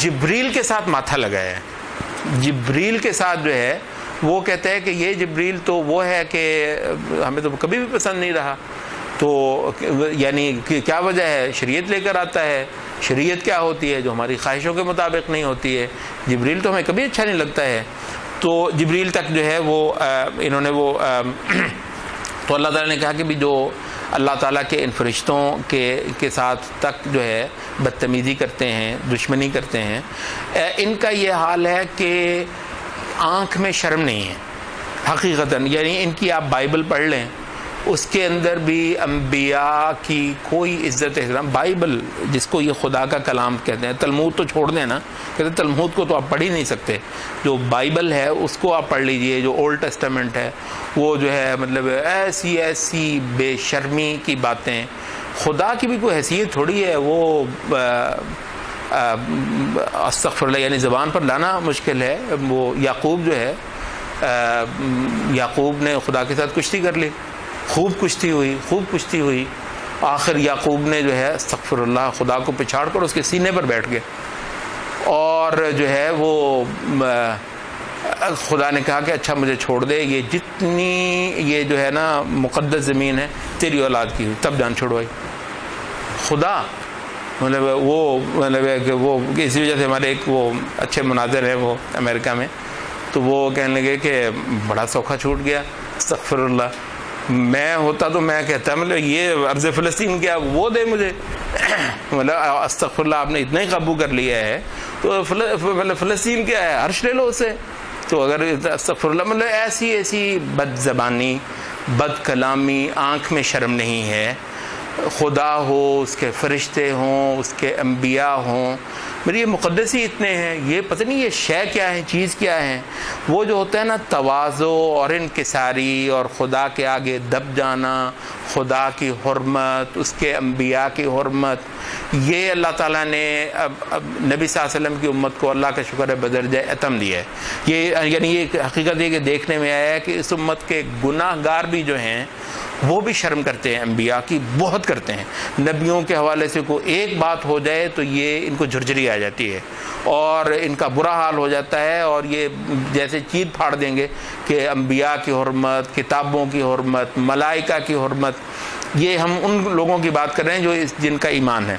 جبریل کے ساتھ ماتھا لگایا ہے, جبریل کے ساتھ جو ہے وہ کہتا ہے کہ یہ جبریل تو وہ ہے کہ ہمیں تو کبھی بھی پسند نہیں رہا. تو یعنی کیا وجہ ہے, شریعت لے کر آتا ہے, شریعت کیا ہوتی ہے جو ہماری خواہشوں کے مطابق نہیں ہوتی ہے, جبریل تو ہمیں کبھی اچھا نہیں لگتا ہے. تو جبریل تک جو ہے وہ انہوں نے وہ تو اللہ تعالیٰ نے کہا کہ بھی جو اللہ تعالیٰ کے ان فرشتوں کے ساتھ تک جو ہے بدتمیزی کرتے ہیں, دشمنی کرتے ہیں, ان کا یہ حال ہے کہ آنکھ میں شرم نہیں ہے حقیقتاً. یعنی ان کی آپ بائبل پڑھ لیں, اس کے اندر بھی انبیاء کی کوئی عزت احترام, بائبل جس کو یہ خدا کا کلام کہتے ہیں, تلمود تو چھوڑ دیں نا, کہتے ہیں تلمود کو تو آپ پڑھ ہی نہیں سکتے, جو بائبل ہے اس کو آپ پڑھ لیجئے, جو اولڈ ٹیسٹامنٹ ہے وہ جو ہے مطلب ایسی بے شرمی کی باتیں, خدا کی بھی کوئی حیثیت تھوڑی ہے, وہ استغفر اللہ یعنی زبان پر لانا مشکل ہے. وہ یعقوب جو ہے, یعقوب نے خدا کے ساتھ کشتی کر لی, خوب کشتی ہوئی, آخر یعقوب نے جو ہے استغفر اللہ خدا کو پچھاڑ کر اس کے سینے پر بیٹھ گئے، اور جو ہے وہ خدا نے کہا کہ اچھا مجھے چھوڑ دے، یہ جتنی یہ جو ہے نا مقدس زمین ہے تیری اولاد کی ہوئی، تب جان چھوڑوائی خدا۔ مطلب وہ اسی وجہ سے ہمارے ایک وہ اچھے مناظر ہیں وہ امریکہ میں، تو وہ کہنے لگے کہ بڑا سوکھا چھوٹ گیا، استغفر اللہ، میں ہوتا تو میں کہتا مطلب یہ عرض فلسطین کیا وہ دے مجھے، مطلب استغفر اللہ آپ نے اتنا ہی قابو کر لیا ہے تو فلسطین کیا ہے، عرش لے لو اسے۔ تو اگر استغفر اللہ مطلب ایسی بد زبانی، بد کلامی، آنکھ میں شرم نہیں ہے، خدا ہو، اس کے فرشتے ہوں، اس کے انبیاء ہوں، میرے یہ مقدس ہی اتنے ہیں، یہ پتہ نہیں یہ شے کیا ہے، چیز کیا ہے، وہ جو ہوتا ہے نا تواضع اور انکساری اور خدا کے آگے دب جانا، خدا کی حرمت، اس کے انبیاء کی حرمت، یہ اللہ تعالیٰ نے اب نبی صلی اللہ علیہ وسلم کی امت کو اللہ کا شکر ہے بدرجہ اتم دیا ہے۔ یہ یعنی یہ حقیقت یہ کہ دیکھنے میں آیا ہے کہ اس امت کے گناہ گار بھی جو ہیں وہ بھی شرم کرتے ہیں، انبیاء کی بہت کرتے ہیں، نبیوں کے حوالے سے کوئی ایک بات ہو جائے تو یہ ان کو جھرجھری آ جاتی ہے اور ان کا برا حال ہو جاتا ہے، اور یہ جیسے چیر پھاڑ دیں گے کہ انبیاء کی حرمت، کتابوں کی حرمت، ملائکہ کی حرمت۔ یہ ہم ان لوگوں کی بات کر رہے ہیں جو جن کا ایمان ہے،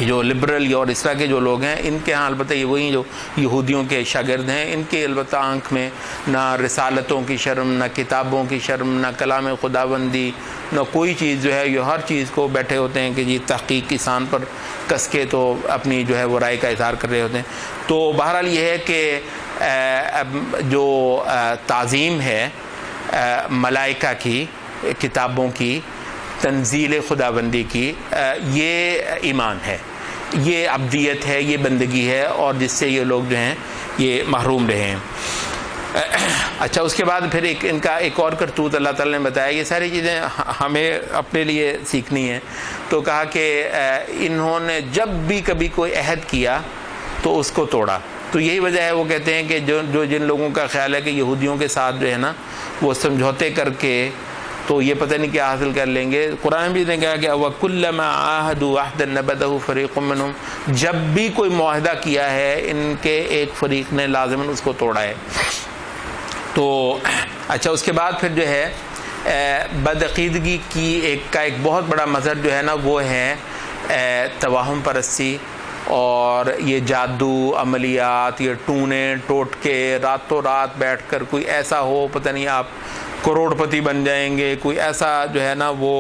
جو لبرل اور اس طرح کے جو لوگ ہیں، ان کے ہاں البتہ یہ وہی جو یہودیوں کے شاگرد ہیں، ان کے البتہ آنکھ میں نہ رسالتوں کی شرم، نہ کتابوں کی شرم، نہ کلام خداوندی، نہ کوئی چیز جو ہے، یہ ہر چیز کو بیٹھے ہوتے ہیں کہ جی تحقیق کی سان پر کس کے تو اپنی جو ہے وہ رائے کا اظہار کر رہے ہوتے ہیں۔ تو بہرحال یہ ہے کہ جو تعظیم ہے ملائکہ کی، کتابوں کی، تنزیل خداوندی کی، یہ ایمان ہے، یہ عبدیت ہے، یہ بندگی ہے، اور جس سے یہ لوگ جو ہیں یہ محروم رہے ہیں۔ اچھا اس کے بعد پھر ان کا ایک اور کرتوت اللہ تعالیٰ نے بتایا، یہ ساری چیزیں ہمیں اپنے لیے سیکھنی ہیں۔ تو کہا کہ انہوں نے جب بھی کبھی کوئی عہد کیا تو اس کو توڑا۔ تو یہی وجہ ہے وہ کہتے ہیں کہ جو جن لوگوں کا خیال ہے کہ یہودیوں کے ساتھ جو ہے نا وہ سمجھوتے کر کے تو یہ پتہ نہیں کیا حاصل کر لیں گے، قرآن بھی نے کہا کہ وَكُلَّمَا عَاهَدُوا عَهْدًا نَبَذَهُ فَرِيقٌ مِّنْهُمْ، جب بھی کوئی معاہدہ کیا ہے ان کے ایک فریق نے لازماً اس کو توڑا ہے۔ تو اچھا اس کے بعد پھر جو ہے بدعقیدگی کی ایک بہت بڑا مظہر جو ہے نا وہ ہے توہم پرستی، اور یہ جادو عملیات، یہ ٹونے ٹوٹکے، راتوں رات بیٹھ کر کوئی ایسا ہو پتہ نہیں آپ کروڑ پتی بن جائیں گے، کوئی ایسا جو ہے نا وہ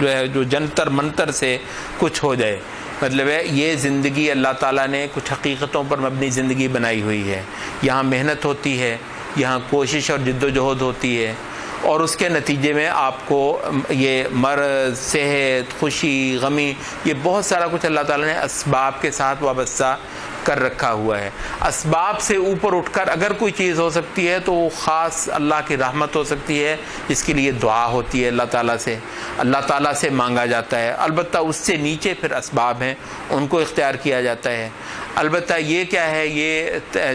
جو ہے جو جنتر منتر سے کچھ ہو جائے۔ مطلب ہے یہ زندگی اللہ تعالیٰ نے کچھ حقیقتوں پر مبنی زندگی بنائی ہوئی ہے، یہاں محنت ہوتی ہے، یہاں کوشش اور جد و جہد ہوتی ہے، اور اس کے نتیجے میں آپ کو یہ مرض، صحت، خوشی، غمی، یہ بہت سارا کچھ اللہ تعالیٰ نے اسباب کے ساتھ وابستہ کر رکھا ہوا ہے۔ اسباب سے اوپر اٹھ کر اگر کوئی چیز ہو سکتی ہے تو وہ خاص اللہ کی رحمت ہو سکتی ہے، جس کے لیے دعا ہوتی ہے اللہ تعالیٰ سے مانگا جاتا ہے۔ البتہ اس سے نیچے پھر اسباب ہیں، ان کو اختیار کیا جاتا ہے۔ البتہ یہ کیا ہے، یہ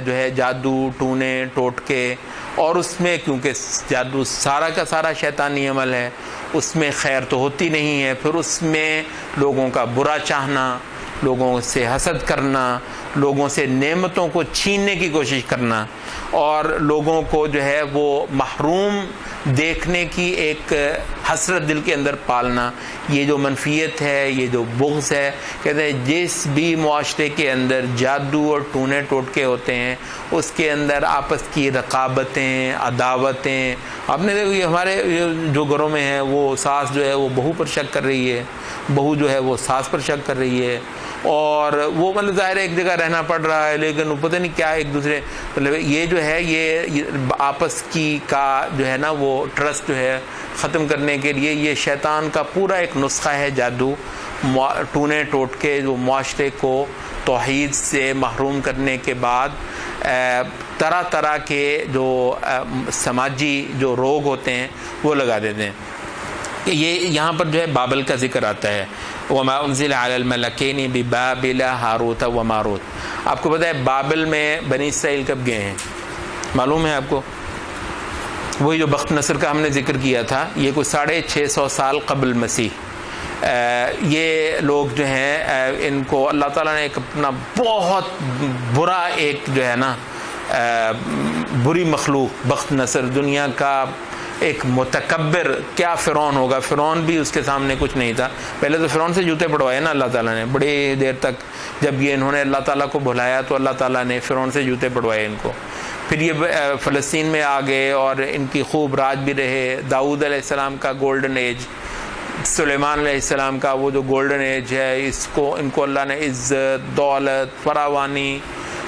جو ہے جادو، ٹونے ٹوٹکے، اور اس میں کیونکہ جادو سارا کا سارا شیطانی عمل ہے، اس میں خیر تو ہوتی نہیں ہے، پھر اس میں لوگوں کا برا چاہنا، لوگوں سے حسد کرنا، لوگوں سے نعمتوں کو چھیننے کی کوشش کرنا، اور لوگوں کو جو ہے وہ محروم دیکھنے کی ایک حسرت دل کے اندر پالنا، یہ جو منفیت ہے، یہ جو بغض ہے، کہتے ہیں جس بھی معاشرے کے اندر جادو اور ٹونے ٹوٹکے ہوتے ہیں اس کے اندر آپس کی رقابتیں، عداوتیں، آپ نے دیکھو یہ ہمارے جو گھروں میں ہیں وہ ساس جو ہے وہ بہو پر شک کر رہی ہے، بہو جو ہے وہ ساس پر شک کر رہی ہے، اور وہ مطلب ظاہر ہے ایک جگہ رہنا پڑ رہا ہے لیکن وہ پتہ نہیں کیا ایک دوسرے مطلب یہ جو ہے یہ آپس کی کا جو ہے نا وہ ٹرسٹ جو ہے ختم کرنے کے لیے یہ شیطان کا پورا ایک نسخہ ہے، جادو، ٹونے ٹوٹکے، جو معاشرے کو توحید سے محروم کرنے کے بعد طرح طرح کے جو سماجی جو روگ ہوتے ہیں وہ لگا دیتے ہیں۔ کہ یہ یہاں پر جو ہے بابل کا ذکر آتا ہے، وَمَا أُنزِلَ عَلَى الْمَلَكَيْنِ بِبَابِلَ ہاروت و ماروت۔ آپ کو پتہ ہے بابل میں بنی اسرائیل کب گئے ہیں، معلوم ہے آپ کو؟ وہی جو بخت نصر کا ہم نے ذکر کیا تھا، یہ کوئی 650 سال قبل مسیح، یہ لوگ جو ہیں ان کو اللہ تعالیٰ نے ایک اپنا بہت برا ایک جو ہے نا بری مخلوق بخت نصر دنیا کا ایک متکبر کیا فرعون ہوگا. فرعون بھی اس کے سامنے کچھ نہیں تھا. پہلے تو فرعون سے جوتے پڑوائے نا اللہ تعالیٰ نے بڑی دیر تک. جب یہ انہوں نے اللہ تعالیٰ کو بھلایا تو اللہ تعالیٰ نے فرعون سے جوتے پڑوائے ان کو. پھر یہ فلسطین میں آ گئے اور ان کی خوب راج بھی رہے. داؤد علیہ السلام کا گولڈن ایج, سلیمان علیہ السلام کا وہ جو گولڈن ایج ہے, ان کو اللہ نے عزت, دولت, فراوانی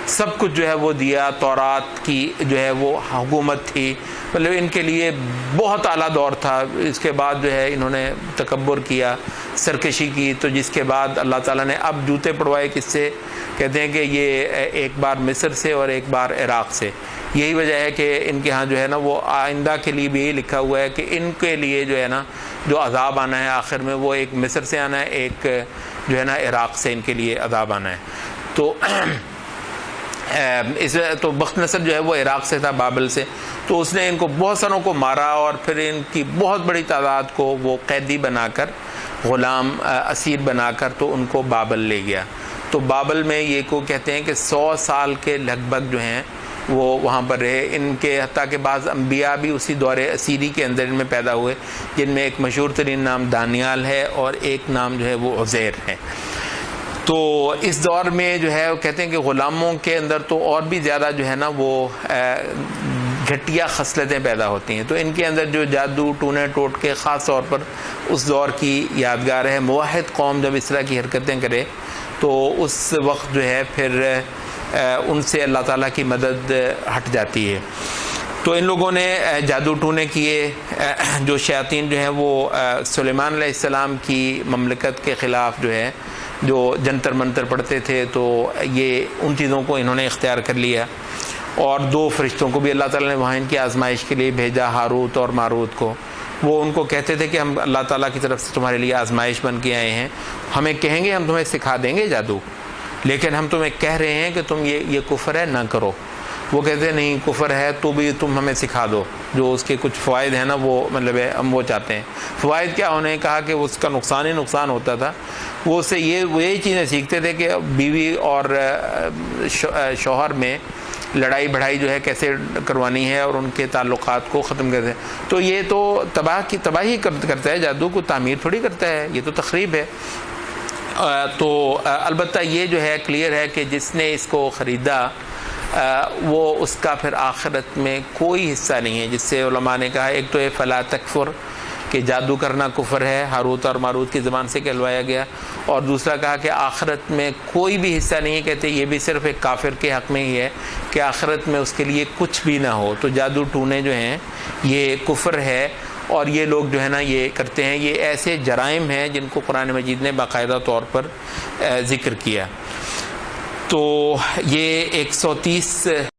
سب کچھ جو ہے وہ دیا. تورات کی جو ہے وہ حکومت تھی, مطلب ان کے لیے بہت اعلیٰ دور تھا. اس کے بعد جو ہے انہوں نے تکبر کیا, سرکشی کی, تو جس کے بعد اللہ تعالیٰ نے اب جوتے پڑوائے. کس سے؟ کہتے ہیں کہ یہ ایک بار مصر سے اور ایک بار عراق سے. یہی وجہ ہے کہ ان کے ہاں جو ہے نا وہ آئندہ کے لیے بھی یہی لکھا ہوا ہے کہ ان کے لیے جو ہے نا جو عذاب آنا ہے آخر میں وہ ایک مصر سے آنا ہے, ایک جو ہے نا عراق سے ان کے لیے عذاب آنا ہے. تو تو بخت نصر جو ہے وہ عراق سے تھا, بابل سے. تو اس نے ان کو بہت ساروں کو مارا اور پھر ان کی بہت بڑی تعداد کو وہ قیدی بنا کر, غلام اسیر بنا کر تو ان کو بابل لے گیا. تو بابل میں یہ کو کہتے ہیں کہ 100 سال کے لگ بھگ جو ہیں وہ وہاں پر رہے. ان کے حتیٰ کہ بعض انبیاء بھی اسی دور اسیری کے اندر ان میں پیدا ہوئے, جن میں ایک مشہور ترین نام دانیال ہے اور ایک نام جو ہے وہ عزیر ہے. تو اس دور میں جو ہے وہ کہتے ہیں کہ غلاموں کے اندر تو اور بھی زیادہ جو ہے نا وہ گھٹیا خصلتیں پیدا ہوتی ہیں. تو ان کے اندر جو جادو ٹونے ٹوٹ کے خاص طور پر اس دور کی یادگار ہے. موحد قوم جب اس طرح کی حرکتیں کرے تو اس وقت جو ہے پھر ان سے اللہ تعالیٰ کی مدد ہٹ جاتی ہے. تو ان لوگوں نے جادو ٹونے کیے. جو شیاطین جو ہیں وہ سلیمان علیہ السلام کی مملکت کے خلاف جو ہے جو جنتر منتر پڑھتے تھے, تو یہ ان چیزوں کو انہوں نے اختیار کر لیا. اور 2 فرشتوں کو بھی اللہ تعالیٰ نے وہاں ان کی آزمائش کے لیے بھیجا, ہاروت اور ماروت کو. وہ ان کو کہتے تھے کہ ہم اللہ تعالیٰ کی طرف سے تمہارے لیے آزمائش بن کے آئے ہیں, ہمیں کہیں گے ہم تمہیں سکھا دیں گے جادو, لیکن ہم تمہیں کہہ رہے ہیں کہ تم یہ کفر ہے نہ کرو. وہ کہتے ہیں نہیں کفر ہے تو بھی تم ہمیں سکھا دو, جو اس کے کچھ فوائد ہیں نا وہ مطلب ہے ہم وہ چاہتے ہیں. فوائد کیا؟ انہوں نے کہا کہ اس کا نقصان ہی نقصان ہوتا تھا. وہ اس سے یہی چیزیں سیکھتے تھے کہ بیوی اور شوہر میں لڑائی بڑھائی جو ہے کیسے کروانی ہے اور ان کے تعلقات کو ختم کرتے ہیں. تو یہ تو تباہی کرتا ہے, جادو کو تعمیر تھوڑی کرتا ہے, یہ تو تخریب ہے. تو البتہ یہ جو ہے کلیئر ہے کہ جس نے اس کو خریدا وہ اس کا پھر آخرت میں کوئی حصہ نہیں ہے. جس سے علماء نے کہا ایک تو یہ فلا تکفر کہ جادو کرنا کفر ہے, ہاروت اور ماروت کی زبان سے کہلوایا گیا. اور دوسرا کہا کہ آخرت میں کوئی بھی حصہ نہیں ہے. کہتے یہ بھی صرف ایک کافر کے حق میں ہی ہے کہ آخرت میں اس کے لیے کچھ بھی نہ ہو. تو جادو ٹونے جو ہیں یہ کفر ہے, اور یہ لوگ جو ہے نا یہ کرتے ہیں. یہ ایسے جرائم ہیں جن کو قرآن مجید نے باقاعدہ طور پر ذکر کیا. تو یہ 130